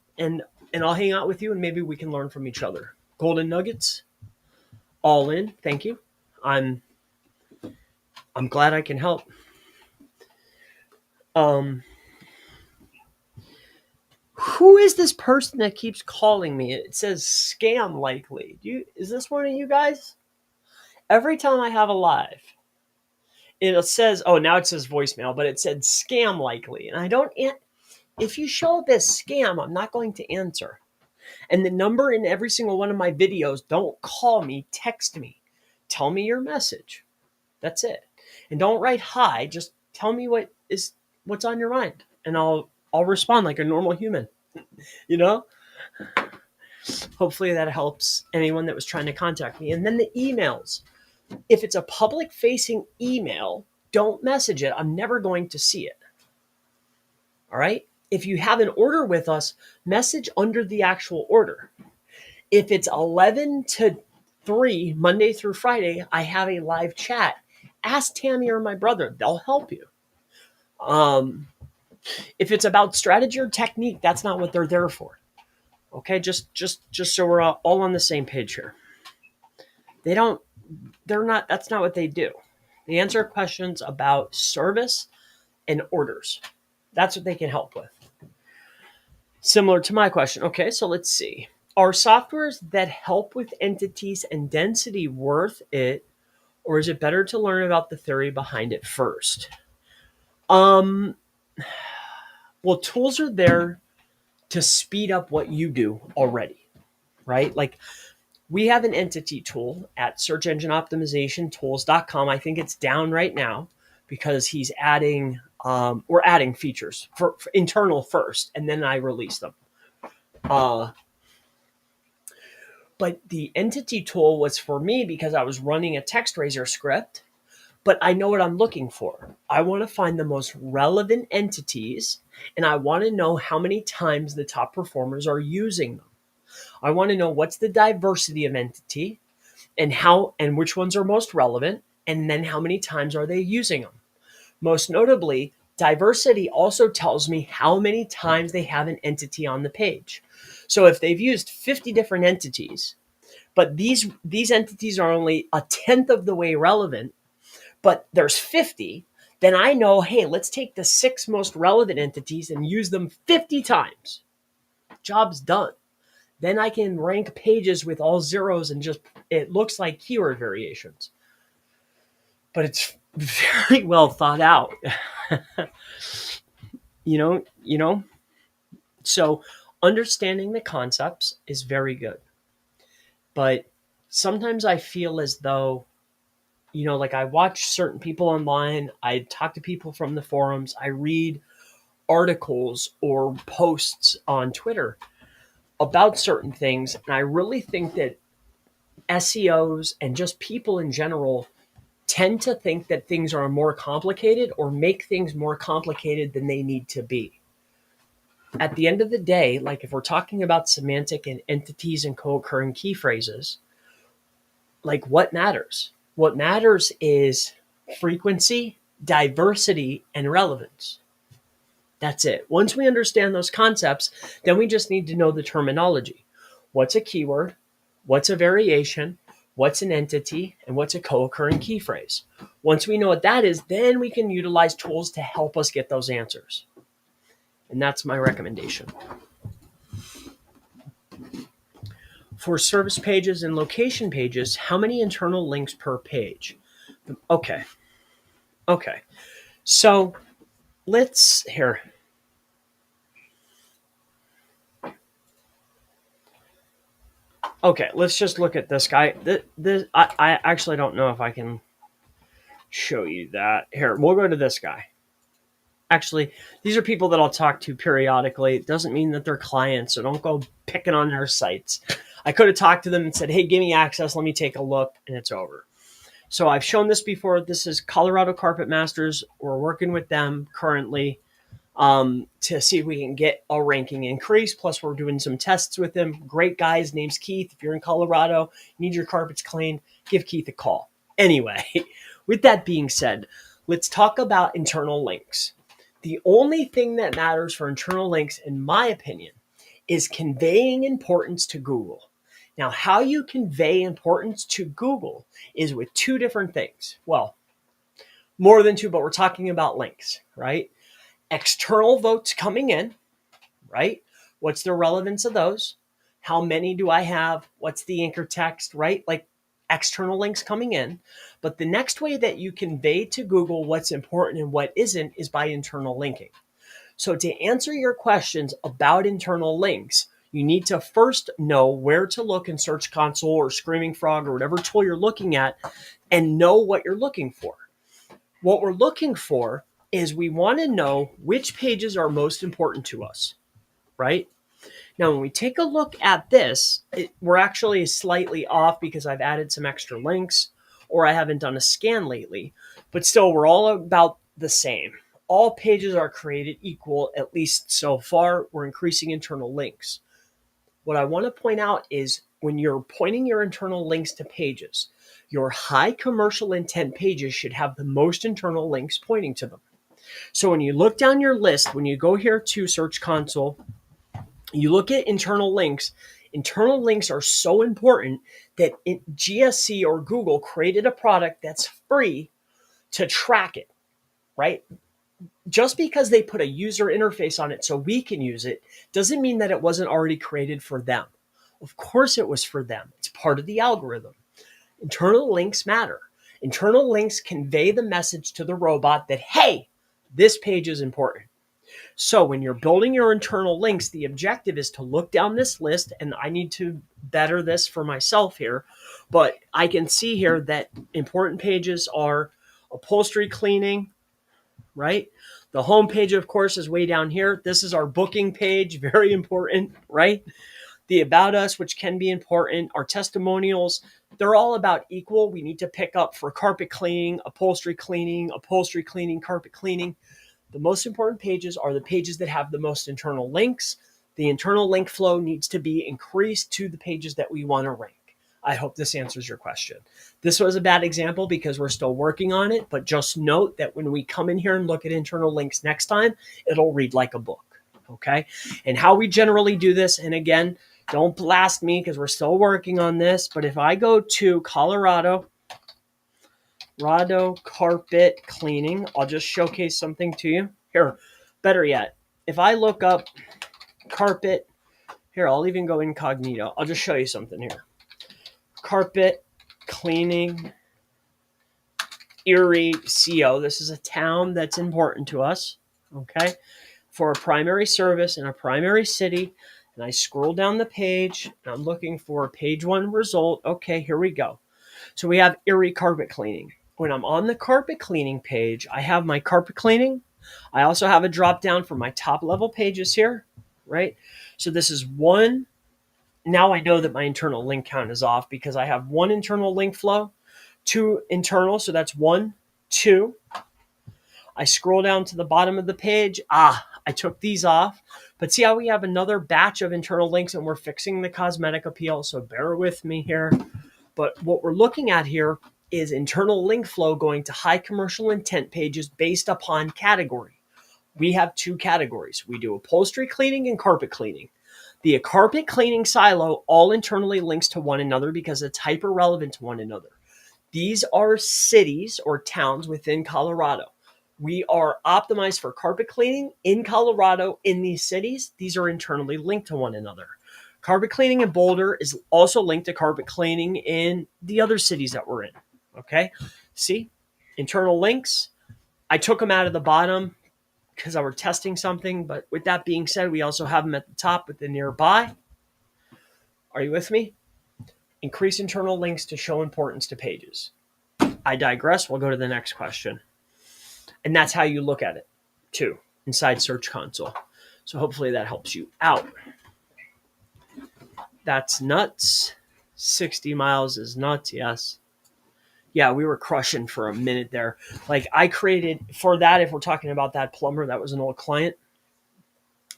I'll hang out with you and maybe we can learn from each other. Golden nuggets, all in. Thank you. I'm glad I can help. Who is this person that keeps calling me? It says scam likely. Is this one of you guys? Every time I have a live, it says, oh, now it says voicemail, but it said scam likely. And I don't, if you show up as scam, I'm not going to answer. And the number in every single one of my videos, don't call me, text me. Tell me your message. That's it. And don't write hi, just tell me what's on your mind. And I'll respond like a normal human, Hopefully that helps anyone that was trying to contact me. And then the emails. If it's a public facing email, don't message it. I'm never going to see it. All right. If you have an order with us, message under the actual order. If it's 11 to 3, Monday through Friday, I have a live chat. Ask Tammy or my brother. They'll help you. If it's about strategy or technique, that's not what they're there for. Okay. Just so we're all on the same page here. That's not what they do. They answer questions about service and orders. That's what they can help with. Similar to my question. Okay, so let's see. Are softwares that help with entities and density worth it, or is it better to learn about the theory behind it first? Well, tools are there to speed up what you do already, right? Like we have an entity tool at search-engine-optimization-tools.com. I think it's down right now because he's adding, we're adding features for internal first, and then I release them. But the entity tool was for me because I was running a text raiser script, but I know what I'm looking for. I want to find the most relevant entities, and I want to know how many times the top performers are using them. I want to know what's the diversity of entity and which ones are most relevant, and then how many times are they using them. Most notably, diversity also tells me how many times they have an entity on the page. So if they've used 50 different entities, but these entities are only a tenth of the way relevant, but there's 50, then I know, hey, let's take the 6 most relevant entities and use them 50 times. Job's done. Then I can rank pages with all zeros and it looks like keyword variations. But it's very well thought out. So understanding the concepts is very good. But sometimes I feel as though, like I watch certain people online, I talk to people from the forums, I read articles or posts on Twitter about certain things. And I really think that SEOs and just people in general tend to think that things are more complicated or make things more complicated than they need to be. At the end of the day, like if we're talking about semantic and entities and co-occurring key phrases, like what matters? What matters is frequency, diversity, and relevance. That's it. Once we understand those concepts, then we just need to know the terminology. What's a keyword? What's a variation? what's an entity, and what's a co-occurring key phrase. Once we know what that is, then we can utilize tools to help us get those answers. And that's my recommendation. For service pages and location pages, how many internal links per page? Okay. So let's here. Okay, let's just look at this guy. I actually don't know if I can show you that. Here, we'll go to this guy. Actually, these are people that I'll talk to periodically. It doesn't mean that they're clients, so don't go picking on their sites. I could have talked to them and said, hey, give me access. Let me take a look, and it's over. So I've shown this before. This is Colorado Carpet Masters. We're working with them currently to see if we can get a ranking increase. Plus, we're doing some tests with them. Great guy. His name's Keith. If you're in Colorado, you need your carpets cleaned, give Keith a call. Anyway, with that being said, let's talk about internal links. The only thing that matters for internal links, in my opinion, is conveying importance to Google. Now, how you convey importance to Google is with two different things. Well, more than two, but we're talking about links, right? External votes coming in, right? What's the relevance of those? How many do I have? What's the anchor text, right? Like external links coming in. But the next way that you convey to Google what's important and what isn't is by internal linking. So to answer your questions about internal links, you need to first know where to look in Search Console or Screaming Frog or whatever tool you're looking at and know what you're looking for. What we're looking for is we want to know which pages are most important to us, right? Now, when we take a look at this, we're actually slightly off because I've added some extra links or I haven't done a scan lately, but still we're all about the same. All pages are created equal, at least so far. We're increasing internal links. What I want to point out is when you're pointing your internal links to pages, your high commercial intent pages should have the most internal links pointing to them. So when you look down your list, when you go here to Search Console, you look at internal links. Internal links are so important that GSC or Google created a product that's free to track it, right? Just because they put a user interface on it so we can use it doesn't mean that it wasn't already created for them. Of course it was for them. It's part of the algorithm. Internal links matter. Internal links convey the message to the robot that, hey, this page is important. So when you're building your internal links, the objective is to look down this list, and I need to better this for myself here, but I can see here that important pages are upholstery cleaning, right? The home page, of course, is way down here. This is our booking page, very important, right? The About Us, which can be important, our testimonials, they're all about equal. We need to pick up for carpet cleaning, upholstery cleaning, carpet cleaning. The most important pages are the pages that have the most internal links. The internal link flow needs to be increased to the pages that we want to rank. I hope this answers your question. This was a bad example because we're still working on it, but just note that when we come in here and look at internal links next time, it'll read like a book, okay? And how we generally do this, and again, don't blast me because we're still working on this, but if I go to Colorado carpet cleaning, I'll just showcase something to you. Here, better yet, if I look up carpet, here, I'll even go incognito. I'll just show you something here. Carpet cleaning, Erie, CO. This is a town that's important to us, okay? For a primary service in a primary city. And I scroll down the page, and I'm looking for page 1 result. Okay, here we go. So we have Erie carpet cleaning. When I'm on the carpet cleaning page, I have my carpet cleaning. I also have a drop down for my top level pages here, right? So this is one. Now I know that my internal link count is off because I have one internal link flow, 2 internal. So that's 1, 2. I scroll down to the bottom of the page. I took these off. But see how we have another batch of internal links and we're fixing the cosmetic appeal. So bear with me here. But what we're looking at here is internal link flow going to high commercial intent pages based upon category. We have 2 categories. We do upholstery cleaning and carpet cleaning. The carpet cleaning silo all internally links to one another because it's hyper relevant to one another. These are cities or towns within Colorado. We are optimized for carpet cleaning in Colorado in these cities. These are internally linked to one another. Carpet cleaning in Boulder is also linked to carpet cleaning in the other cities that we're in. Okay. See, internal links. I took them out of the bottom because I were testing something. But with that being said, we also have them at the top with the nearby. Are you with me? Increase internal links to show importance to pages. I digress. We'll go to the next question. And that's how you look at it, too, inside Search Console. So hopefully that helps you out. That's nuts. 60 miles is nuts, yes. Yeah, we were crushing for a minute there. Like I created, for that, if we're talking about that plumber, that was an old client.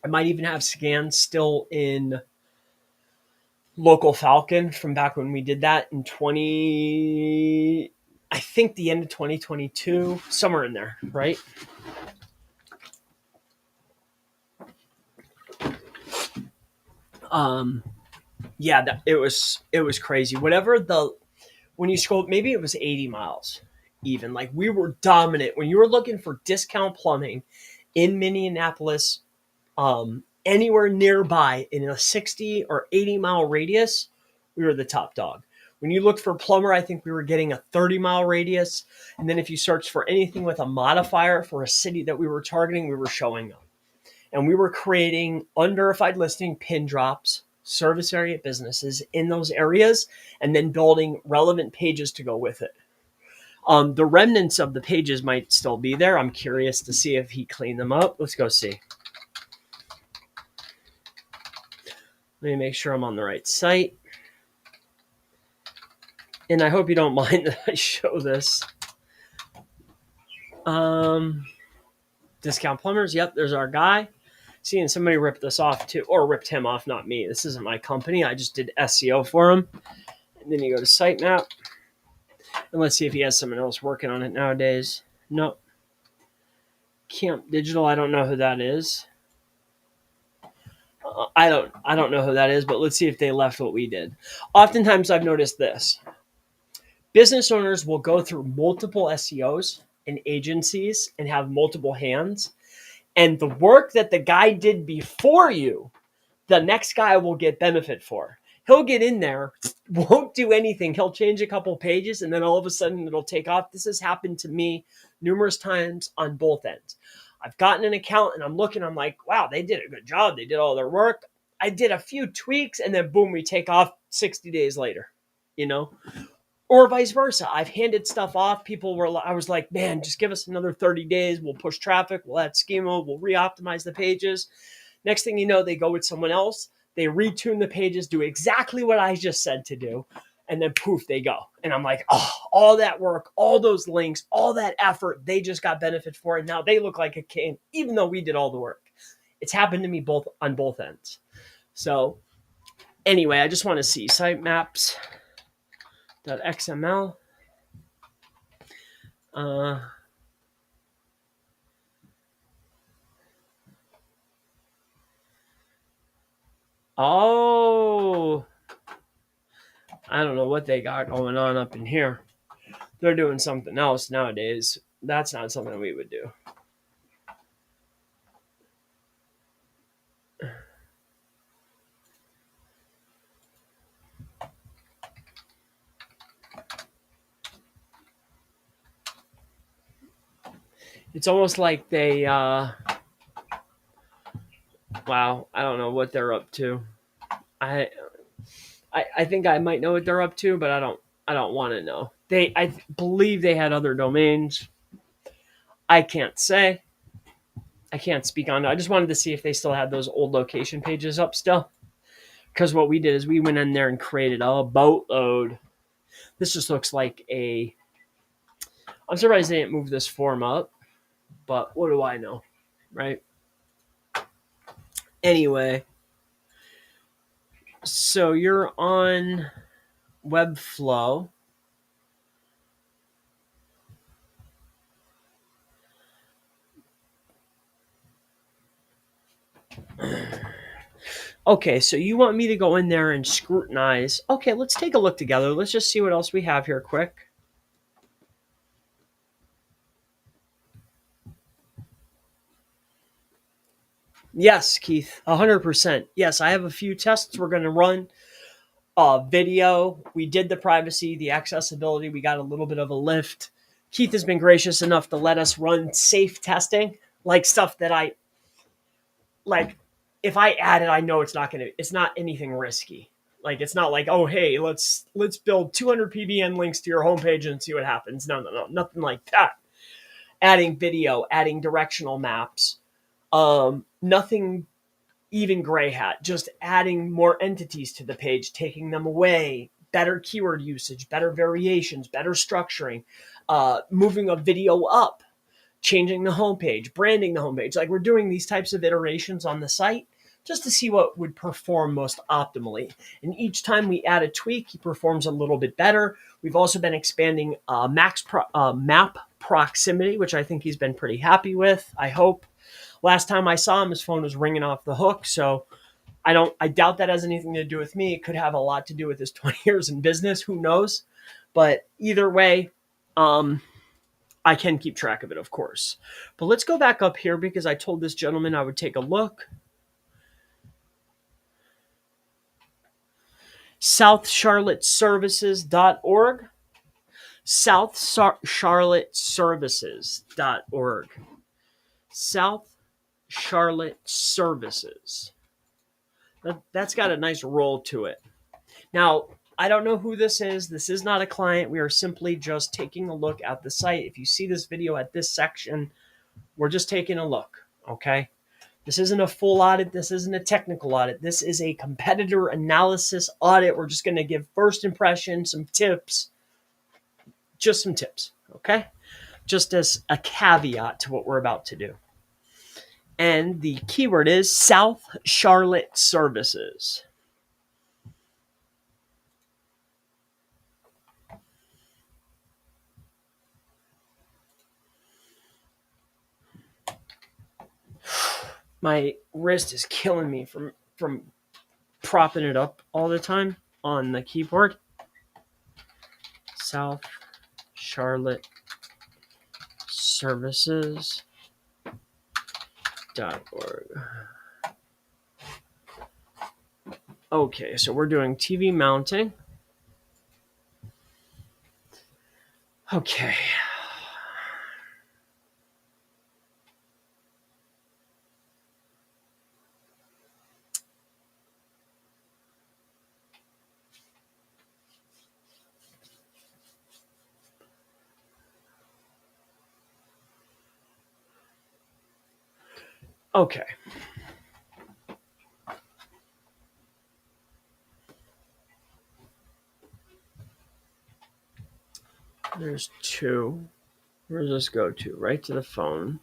I might even have scans still in Local Falcon from back when we did that in I think the end of 2022, somewhere in there, right? Yeah, it was crazy. When you scroll, maybe it was 80 miles even. Like we were dominant. When you were looking for discount plumbing in Minneapolis, anywhere nearby in a 60 or 80-mile radius, we were the top dog. When you looked for plumber, I think we were getting a 30-mile radius. And then if you searched for anything with a modifier for a city that we were targeting, we were showing up. And we were creating unverified listing pin drops, service area businesses in those areas, and then building relevant pages to go with it. The remnants of the pages might still be there. I'm curious to see if he cleaned them up. Let's go see. Let me make sure I'm on the right site. And I hope you don't mind that I show this. Discount plumbers. Yep, there's our guy. Seeing somebody ripped this off too, or ripped him off, not me. This isn't my company. I just did SEO for him. And then you go to sitemap. And let's see if he has someone else working on it nowadays. No. Camp Digital, I don't know who that is. I don't know who that is, but let's see if they left what we did. Oftentimes I've noticed this. Business owners will go through multiple SEOs and agencies and have multiple hands. And the work that the guy did before you, the next guy will get benefit for. He'll get in there, won't do anything. He'll change a couple pages, and then all of a sudden it'll take off. This has happened to me numerous times on both ends. I've gotten an account, and I'm looking, I'm like, wow, they did a good job. They did all their work. I did a few tweaks, and then boom, we take off 60 days later, Or vice versa. I've handed stuff off. I was like, man, just give us another 30 days. We'll push traffic. We'll add schema. We'll re-optimize the pages. Next thing you know, they go with someone else. They retune the pages, do exactly what I just said to do. And then poof, they go. And I'm like, oh, all that work, all those links, all that effort, they just got benefit for it. Now they look like a king, even though we did all the work. It's happened to me on both ends. So anyway, I just want to see sitemaps.xml. Oh, I don't know what they got going on up in here. They're doing something else nowadays. That's not something we would do. It's almost like they, wow, I don't know what they're up to. I think I might know what they're up to, but I don't want to know. I believe they had other domains. I can't say. I can't speak on it. I just wanted to see if they still had those old location pages up still. Because what we did is we went in there and created a boatload. This just looks like I'm surprised they didn't move this form up, but what do I know, right? Anyway, so you're on Webflow. Okay, so you want me to go in there and scrutinize. Okay, let's take a look together. Let's just see what else we have here quick. Yes, Keith, 100%. Yes, I have a few tests we're going to run. Video, we did the privacy, the accessibility, we got a little bit of a lift. Keith has been gracious enough to let us run safe testing, like stuff that I like. If I add it, I know it's not anything risky. Like it's not like, oh hey, let's build 200 PBN links to your homepage and see what happens. No, nothing like that. Adding video, adding directional maps, nothing even gray hat, just adding more entities to the page, taking them away, better keyword usage, better variations, better structuring, moving a video up, changing the homepage, branding the homepage. Like we're doing these types of iterations on the site just to see what would perform most optimally. And each time we add a tweak, he performs a little bit better. We've also been expanding map proximity, which I think he's been pretty happy with, I hope. Last time I saw him, his phone was ringing off the hook. So I doubt that has anything to do with me. It could have a lot to do with his 20 years in business. Who knows? But either way, I can keep track of it, of course. But let's go back up here because I told this gentleman I would take a look. SouthCharlotteServices.org. SouthCharlotteServices.org. South Charlotte Services. That's got a nice roll to it. Now, I don't know who this is. This is not a client. We are simply just taking a look at the site. If you see this video at this section, we're just taking a look, okay? This isn't a full audit. This isn't a technical audit. This is a competitor analysis audit. We're just going to give first impression, some tips, just some tips, okay? Just as a caveat to what we're about to do. And the keyword is South Charlotte Services. My wrist is killing me from propping it up all the time on the keyboard. South Charlotte Services.org. Okay, so we're doing TV mounting. Okay. Okay. There's two. Where does this go to? Right to the phone.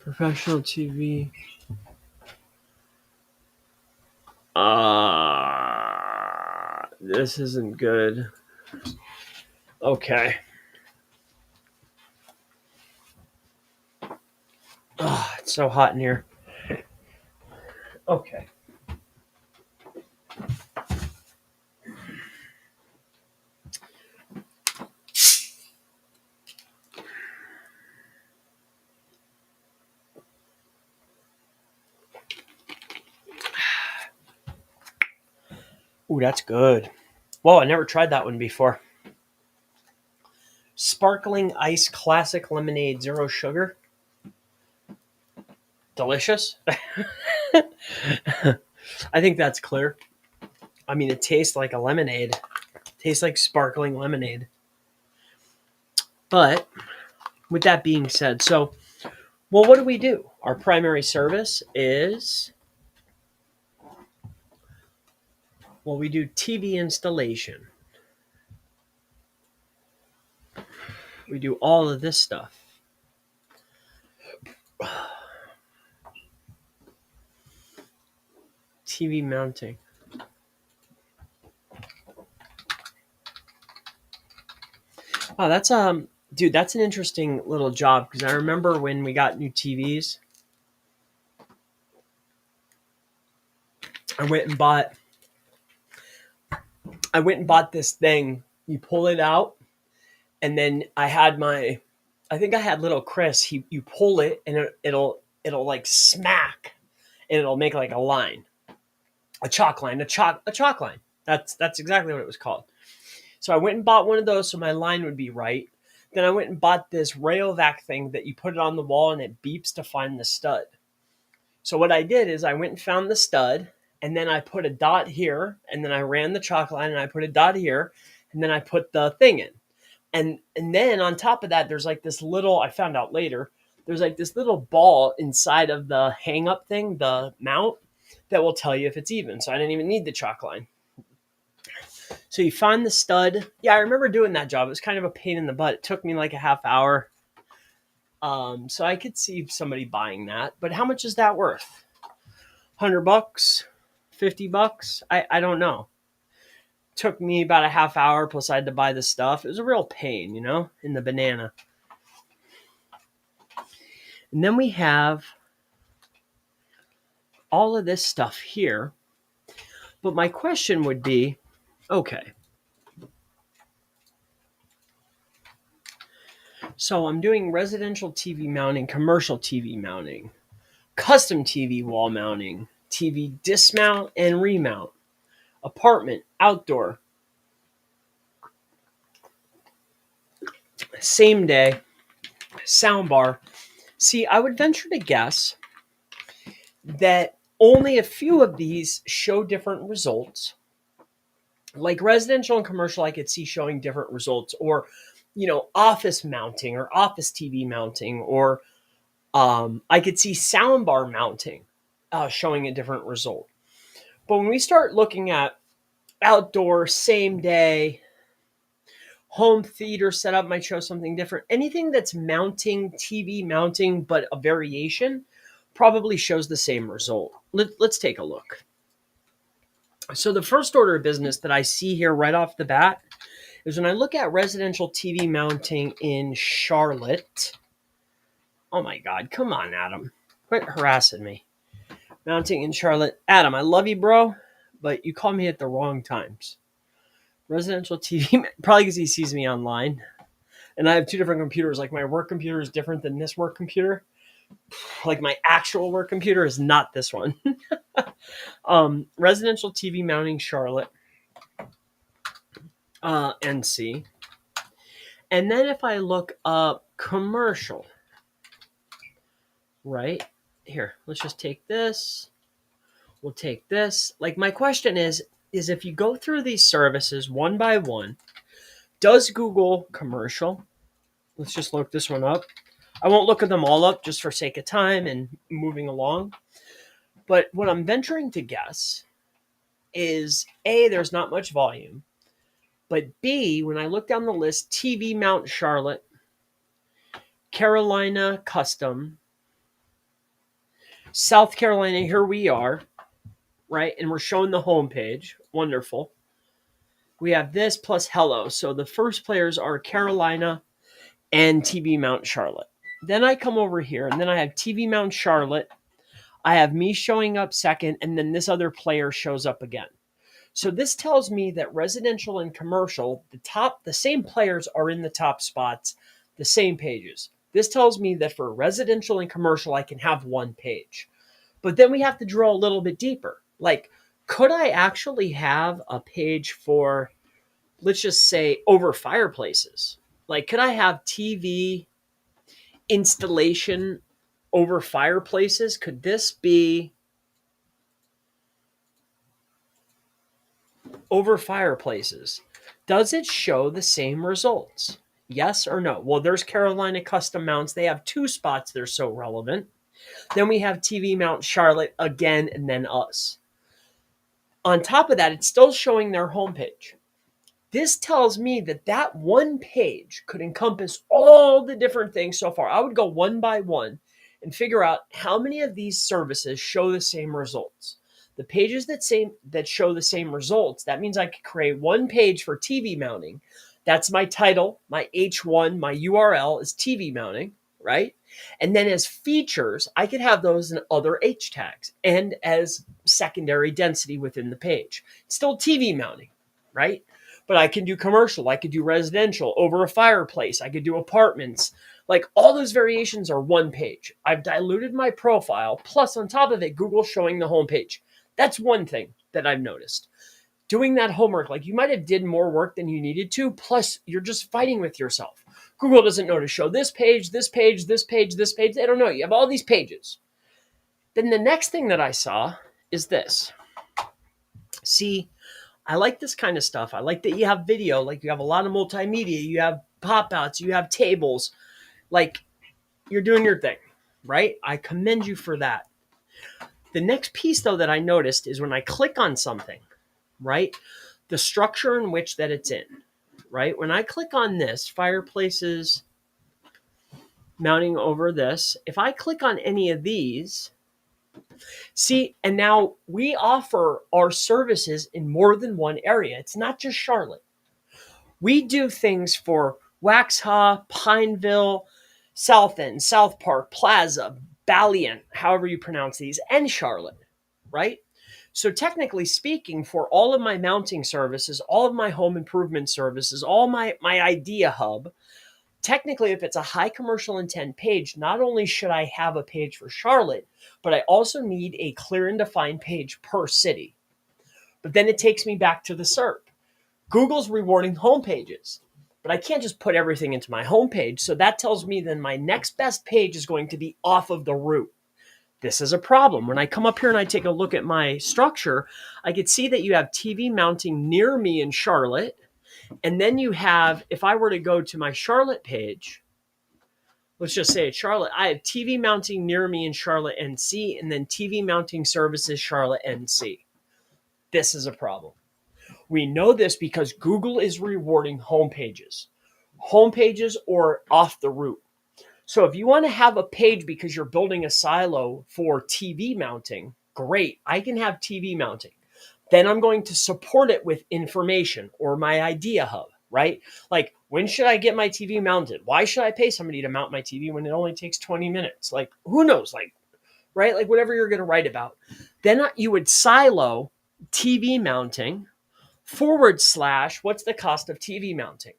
Professional TV. This isn't good. Okay. It's so hot in here. Okay. Ooh, that's good. Whoa, I never tried that one before. Sparkling ice classic lemonade, zero sugar. Delicious. I think that's clear. I mean, it tastes like a lemonade. It tastes like sparkling lemonade. But with that being said, so, well, what do? Our primary service is, well, we do TV installation. We do all of this stuff. TV mounting. Oh, that's dude, that's an interesting little job, because I remember when we got new TVs, I went and bought this thing. You pull it out, and then I think I had little Chris. You pull it, and it'll like smack, and it'll make like a line, a chalk line, a chalk line. That's exactly what it was called. So I went and bought one of those so my line would be right. Then I went and bought this Rayovac thing that you put it on the wall and it beeps to find the stud. So what I did is I went and found the stud, and then I put a dot here, and then I ran the chalk line, and I put a dot here, and then I put the thing in. And then on top of that, there's like this little, I found out later, there's like this little ball inside of the hang up thing, the mount, that will tell you if it's even. So I didn't even need the chalk line. So you find the stud. Yeah, I remember doing that job. It was kind of a pain in the butt. It took me like a half hour. So I could see somebody buying that. But how much is that worth? $100? $50? I don't know. Took me about a half hour, plus I had to buy the stuff. It was a real pain, in the banana. And then we have all of this stuff here. But my question would be, okay, so I'm doing residential TV mounting, commercial TV mounting, custom TV wall mounting, TV dismount and remount, apartment, outdoor, same day, soundbar. See, I would venture to guess that only a few of these show different results. Like residential and commercial, I could see showing different results, or, office mounting or office TV mounting, or I could see soundbar mounting showing a different result. But when we start looking at outdoor, same day, home theater setup might show something different. Anything that's mounting, TV mounting, but a variation probably shows the same result. Let's take a look. So the first order of business that I see here right off the bat is when I look at residential TV mounting in Charlotte. Oh my God, come on, Adam. Quit harassing me. Mounting in Charlotte. Adam, I love you, bro, but you call me at the wrong times. Residential TV, probably because he sees me online. And I have two different computers. Like my work computer is different than this work computer. Like my actual work computer is not this one. Residential TV mounting Charlotte. NC. And then if I look up commercial, right here, let's just take this. We'll take this. Like my question is if you go through these services one by one, does Google commercial? Let's just look this one up. I won't look at them all up just for sake of time and moving along. But what I'm venturing to guess is A, there's not much volume. But B, when I look down the list, TV Mount Charlotte, Carolina Custom, South Carolina, here we are, right? And we're showing the homepage. Wonderful. We have this plus hello. So the first players are Carolina and TV Mount Charlotte. Then I come over here, and then I have TV Mount Charlotte. I have me showing up second, and then this other player shows up again. So this tells me that residential and commercial, the same players are in the top spots, the same pages. This tells me that for residential and commercial, I can have one page. But then we have to drill a little bit deeper. Like, could I actually have a page for, let's just say, over fireplaces? Like, could I have TV installation over fireplaces? Could this be over fireplaces? Does it show the same results? Yes or no? Well, there's Carolina Custom Mounts. They have two spots. They're so relevant. Then we have TV Mount Charlotte again, and then us. On top of that, it's still showing their homepage. This tells me that one page could encompass all the different things so far. I would go one by one and figure out how many of these services show the same results. the pages that show the same results, that means I could create one page for TV mounting. That's my title, my H1, my URL is TV mounting, right? And then as features, I could have those in other H tags and as secondary density within the page. It's still TV mounting, right? But I can do commercial, I could do residential, over a fireplace, I could do apartments. Like all those variations are one page. I've diluted my profile, plus on top of it, Google's showing the homepage. That's one thing that I've noticed. Doing that homework, like you might have did more work than you needed to, plus you're just fighting with yourself. Google doesn't know to show this page, this page, this page, this page. They don't know. You have all these pages. Then the next thing that I saw is this. See, I like this kind of stuff. I like that you have video, like you have a lot of multimedia, you have pop-outs, you have tables, like you're doing your thing, right? I commend you for that. The next piece though that I noticed is when I click on something, right? The structure in which that it's in, right? When I click on this, fireplaces, mounting over this, if I click on any of these, see, and now we offer our services in more than one area. It's not just Charlotte. We do things for Waxhaw, Pineville, South End, South Park, Plaza, Balliant, however you pronounce these, and Charlotte, right? So technically speaking, for all of my mounting services, all of my home improvement services, all my idea hub, technically, if it's a high commercial intent page, not only should I have a page for Charlotte, but I also need a clear and defined page per city. But then it takes me back to the SERP. Google's rewarding home pages, but I can't just put everything into my homepage. So that tells me then my next best page is going to be off of the route. This is a problem. When I come up here and I take a look at my structure, I could see that you have TV mounting near me in Charlotte. And then you have, if I were to go to my Charlotte page, let's just say it's Charlotte, I have TV mounting near me in Charlotte NC, and then TV mounting services Charlotte NC. This is a problem. We know this because Google is rewarding home pages or off the route. So if you want to have a page because you're building a silo for TV mounting, great, I can have TV mounting. Then I'm going to support it with information or my idea hub, right? Like, when should I get my TV mounted? Why should I pay somebody to mount my TV when it only takes 20 minutes? Like, who knows? Like, right? Like, whatever you're going to write about. Then you would silo TV mounting / what's the cost of TV mounting?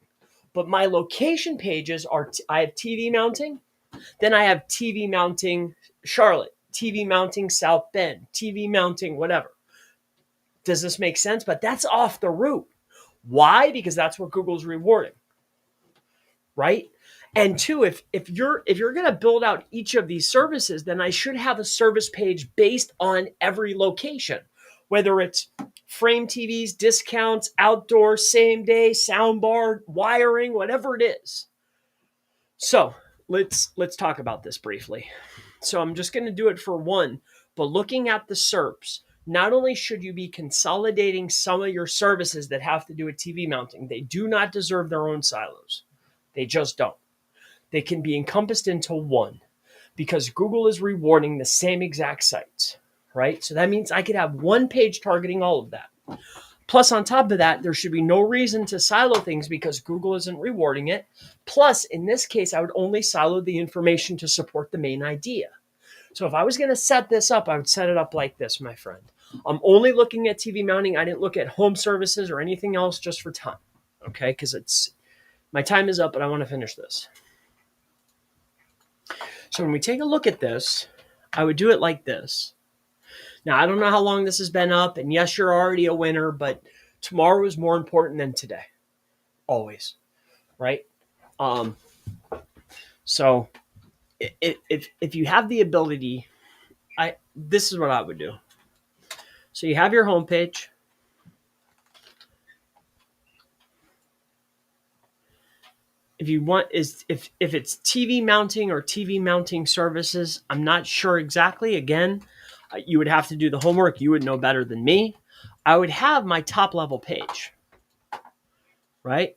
But my location pages are, I have TV mounting, then I have TV mounting Charlotte, TV mounting South Bend, TV mounting whatever. Does this make sense? But that's off the route. Why? Because that's what Google's rewarding, right? And two, if you're going to build out each of these services, then I should have a service page based on every location, whether it's frame TVs, discounts, outdoor, same day, soundbar, wiring, whatever it is. So let's talk about this briefly. So I'm just going to do it for one, but looking at the SERPs, not only should you be consolidating some of your services that have to do with TV mounting, they do not deserve their own silos. They just don't. They can be encompassed into one because Google is rewarding the same exact sites, right? So that means I could have one page targeting all of that. Plus, on top of that, there should be no reason to silo things because Google isn't rewarding it. Plus, in this case, I would only silo the information to support the main idea. So if I was going to set this up, I would set it up like this, my friend. I'm only looking at TV mounting. I didn't look at home services or anything else just for time, okay? Because my time is up, but I want to finish this. So when we take a look at this, I would do it like this. Now, I don't know how long this has been up, and yes, you're already a winner, but tomorrow is more important than today. Always, right? So if you have the ability, this is what I would do. So you have your homepage. If you want, if it's TV mounting or TV mounting services, I'm not sure exactly. Again, you would have to do the homework. You would know better than me. I would have my top level page, right?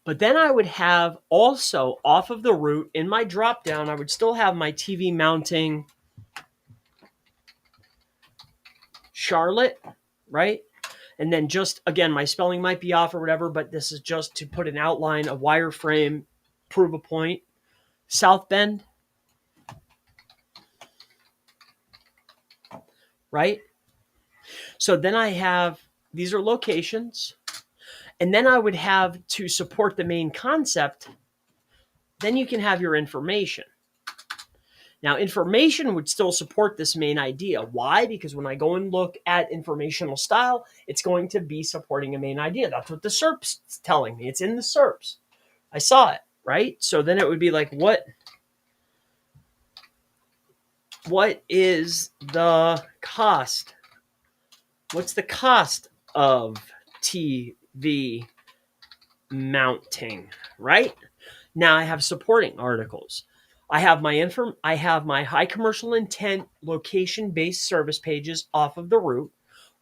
But then I would have also off of the route in my drop down, I would still have my TV mounting Charlotte, right? And then just, again, my spelling might be off or whatever, but this is just to put an outline, a wireframe, prove a point. South Bend, right? So then I have, these are locations. And then I would have, to support the main concept, then you can have your information. Now, information would still support this main idea. Why? Because when I go and look at informational style, it's going to be supporting a main idea. That's what the SERP's telling me. It's in the SERPs. I saw it, right? So then it would be like, what is the cost? What's the cost of TV mounting, right? Now I have supporting articles. I have my high commercial intent location-based service pages off of the root.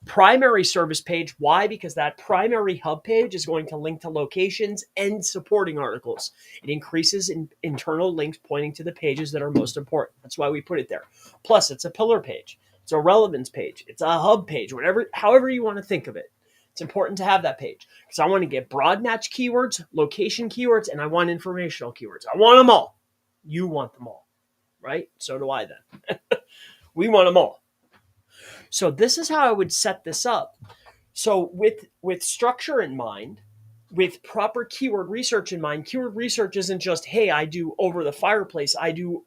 Primary service page. Why? Because that primary hub page is going to link to locations and supporting articles. It increases internal links pointing to the pages that are most important. That's why we put it there. Plus, it's a pillar page. It's a relevance page. It's a hub page. However you want to think of it. It's important to have that page because I want to get broad match keywords, location keywords, and I want informational keywords. I want them all. You want them all, right? So do I then. We want them all. So this is how I would set this up. So with structure in mind, with proper keyword research in mind, keyword research isn't just, hey, I do over the fireplace, I do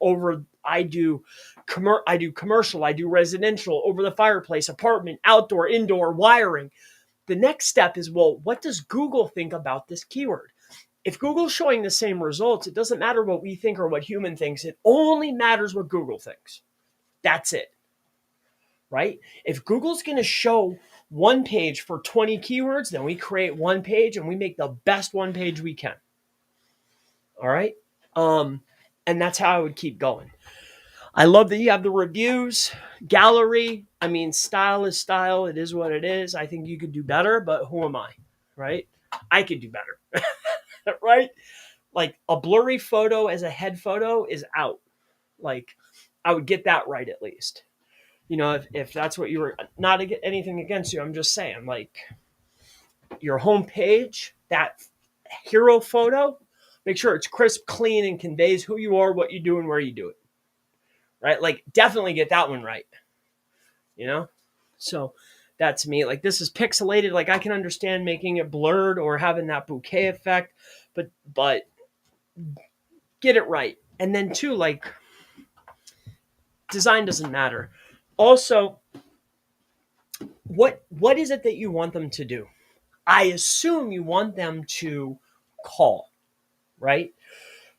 commercial, I do residential, over the fireplace, apartment, outdoor, indoor, wiring. The next step is, well, what does Google think about this keyword? If Google's showing the same results, it doesn't matter what we think or what human thinks. It only matters what Google thinks. That's it. Right? If Google's going to show one page for 20 keywords, then we create one page and we make the best one page we can. All right? And that's how I would keep going. I love that you have the reviews, gallery. I mean, style is style. It is what it is. I think you could do better, but who am I? Right? I could do better. Right? Like a blurry photo as a head photo is out. Like I would get that right at least. You know, if that's what you were, not anything against you, I'm just saying, like your home page, that hero photo, make sure it's crisp, clean, and conveys who you are, what you do, and where you do it. Right? Like definitely get that one right. You know? So that's me. Like this is pixelated. Like I can understand making it blurred or having that bouquet effect, but get it right. And then too, like design doesn't matter. Also, what is it that you want them to do? I assume you want them to call, right?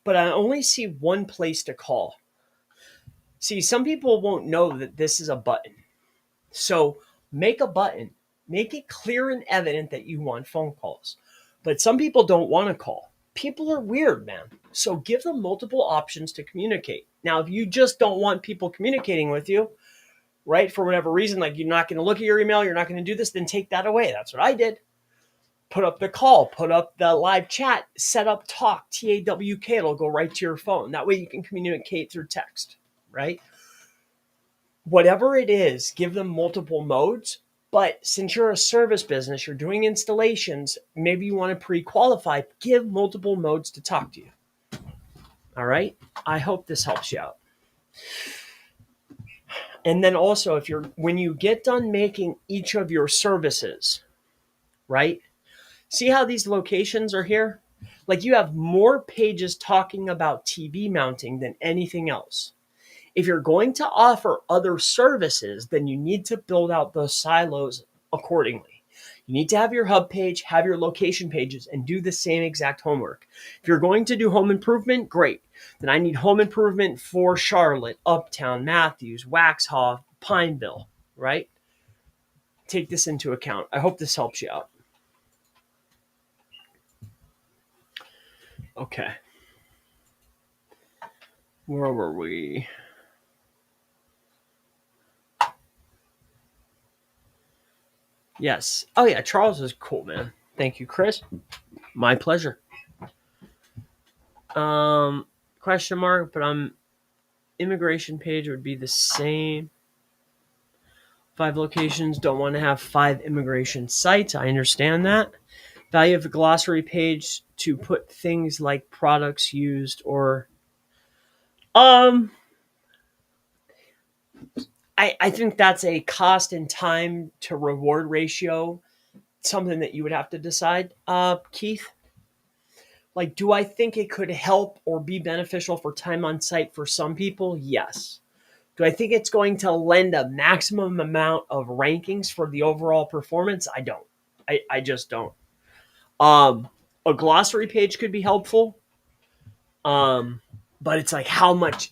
But I only see one place to call. See, some people won't know that this is a button. So make a button. Make it clear and evident that you want phone calls. But some people don't want to call. People are weird, man. So give them multiple options to communicate. Now, if you just don't want people communicating with you, right, for whatever reason, like you're not going to look at your email, you're not going to do this, then take that away. That's what I did. Put up the call, put up the live chat, set up talk, TAWK, it'll go right to your phone. That way you can communicate through text, right? Whatever it is, give them multiple modes. But since you're a service business, you're doing installations, maybe you want to pre-qualify, give multiple modes to talk to you. All right? I hope this helps you out. And then also, when you get done making each of your services, right? See how these locations are here? Like you have more pages talking about TV mounting than anything else. If you're going to offer other services, then you need to build out those silos accordingly. You need to have your hub page, have your location pages, and do the same exact homework. If you're going to do home improvement, great. Then I need home improvement for Charlotte, Uptown, Matthews, Waxhaw, Pineville, right? Take this into account. I hope this helps you out. Okay. Where were we? Yes. Oh, yeah. Charles is cool, man. Thank you, Chris. My pleasure. Question mark, but immigration page would be the same. 5 locations, don't want to have 5 immigration sites. I understand that. Value of a glossary page to put things like products used or I think that's a cost and time to reward ratio, something that you would have to decide. Keith, like, do I think it could help or be beneficial for time on site for some people? Yes. Do I think it's going to lend a maximum amount of rankings for the overall performance? I don't. I just don't. A glossary page could be helpful. But it's like how much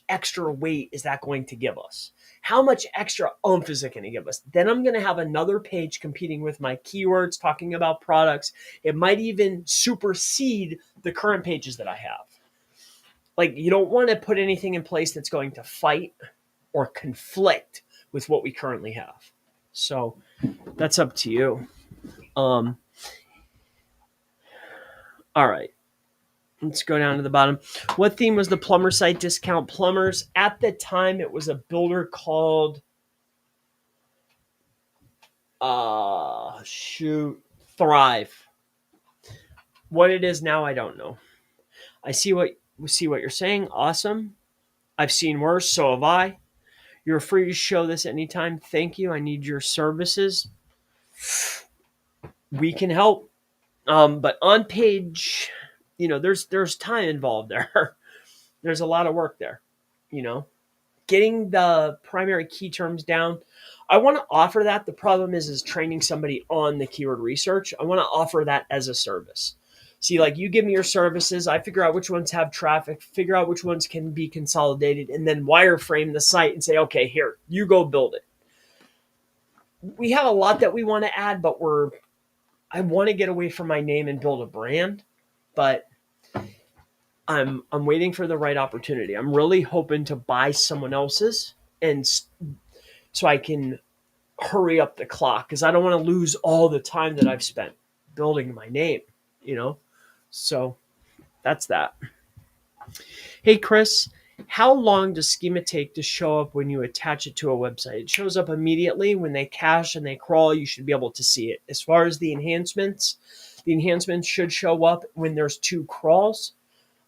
extra weight is that going to give us? How much extra oomph is it going to give us? Then I'm going to have another page competing with my keywords, talking about products. It might even supersede the current pages that I have. Like, you don't want to put anything in place that's going to fight or conflict with what we currently have. So that's up to you. All right. Let's go down to the bottom. What theme was the plumber site discount plumbers? At the time, it was a builder called Thrive. What it is now, I don't know. I see what you're saying. Awesome. I've seen worse, so have I. You're free to show this anytime. Thank you. I need your services. We can help. But on page, there's time involved there. There's a lot of work there, getting the primary key terms down. I want to offer that. The problem is training somebody on the keyword research. I want to offer that as a service. See, like, you give me your services, I figure out which ones have traffic, figure out which ones can be consolidated, and then wireframe the site and say, okay, here, you go build it. We have a lot that we want to add, but I want to get away from my name and build a brand, but I'm waiting for the right opportunity. I'm really hoping to buy someone else's, and so I can hurry up the clock, because I don't want to lose all the time that I've spent building my name, So that's that. Hey, Chris, how long does Schema take to show up when you attach it to a website? It shows up immediately. When they cache and they crawl, you should be able to see it. As far as the enhancements should show up when there's 2 crawls.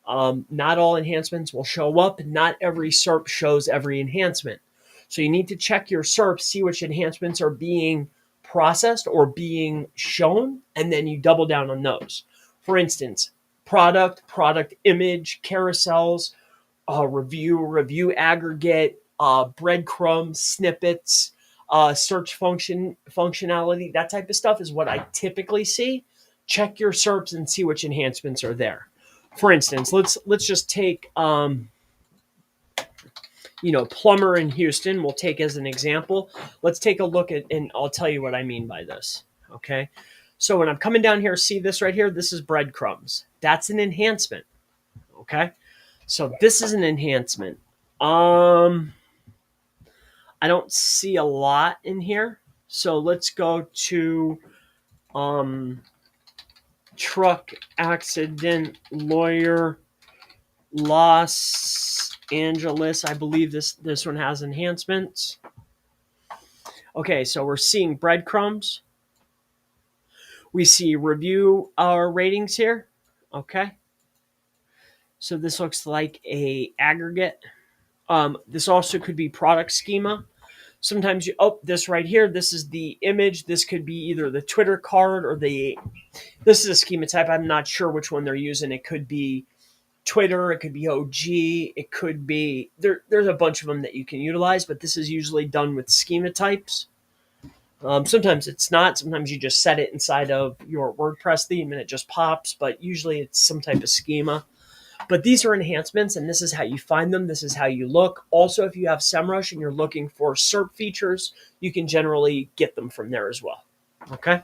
Not all enhancements will show up. Not every SERP shows every enhancement. So you need to check your SERP, see which enhancements are being processed or being shown, and then you double down on those. For instance, product image, carousels, review aggregate, breadcrumbs, snippets, search functionality, that type of stuff is what I typically see. Check your SERPs and see which enhancements are there. For instance, let's just take plumber in Houston. We'll take as an example. Let's take a look at, and I'll tell you what I mean by this. Okay. So when I'm coming down here, see this right here? This is breadcrumbs. That's an enhancement. Okay. So this is an enhancement. I don't see a lot in here. So let's go to truck accident lawyer Los Angeles. I believe this one has enhancements. Okay, so we're seeing breadcrumbs. We see review our ratings here. Okay. So this looks like a aggregate. This also could be product schema. Sometimes this right here, this is the image. This could be either the Twitter card or this is a schema type. I'm not sure which one they're using. It could be Twitter, it could be OG, it could be, there's a bunch of them that you can utilize, but this is usually done with schema types. Sometimes it's not. Sometimes you just set it inside of your WordPress theme and it just pops, but usually it's some type of schema. But these are enhancements, and this is how you find them. This is how you look. Also, if you have SEMrush and you're looking for SERP features, you can generally get them from there as well. Okay?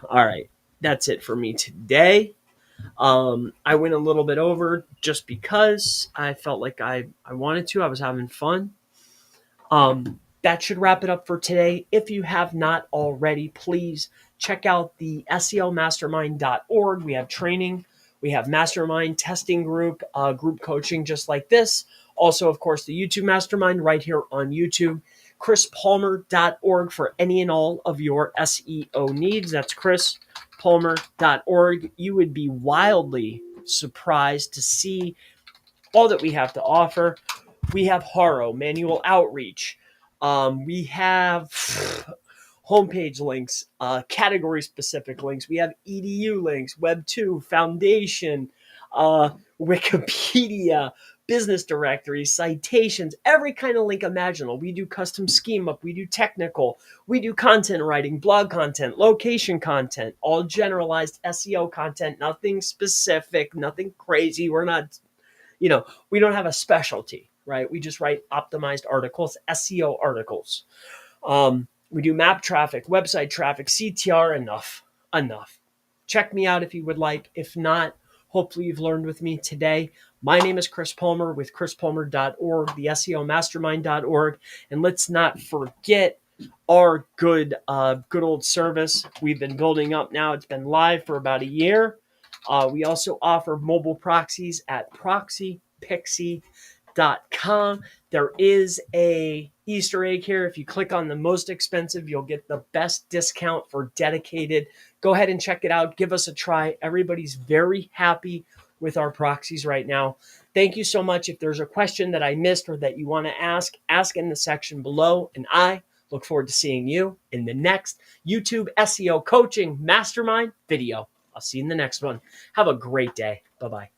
All right. That's it for me today. I went a little bit over just because I felt like I wanted to. I was having fun. That should wrap it up for today. If you have not already, please check out the SEOmastermind.org. We have training. We have mastermind testing group coaching just like this. Also, of course, the YouTube Mastermind right here on YouTube. ChrisPalmer.org for any and all of your SEO needs. That's ChrisPalmer.org. You would be wildly surprised to see all that we have to offer. We have Haro, manual outreach. We have homepage links, category specific links. We have EDU links, Web2, Foundation, Wikipedia, business directories, citations, every kind of link imaginable. We do custom schema, we do technical, we do content writing, blog content, location content, all generalized SEO content, nothing specific, nothing crazy. We're not, we don't have a specialty, right? We just write optimized articles, SEO articles. We do map traffic, website traffic, CTR, enough. Check me out if you would like. If not, hopefully you've learned with me today. My name is Chris Palmer with chrispalmer.org, the SEO Mastermind.org. And let's not forget our good old service we've been building up now. It's been live for about a year. We also offer mobile proxies at proxypixie.com. There is a Easter egg here. If you click on the most expensive, you'll get the best discount for dedicated. Go ahead and check it out. Give us a try. Everybody's very happy with our proxies right now. Thank you so much. If there's a question that I missed or that you want to ask in the section below. And I look forward to seeing you in the next YouTube SEO Coaching Mastermind video. I'll see you in the next one. Have a great day. Bye-bye.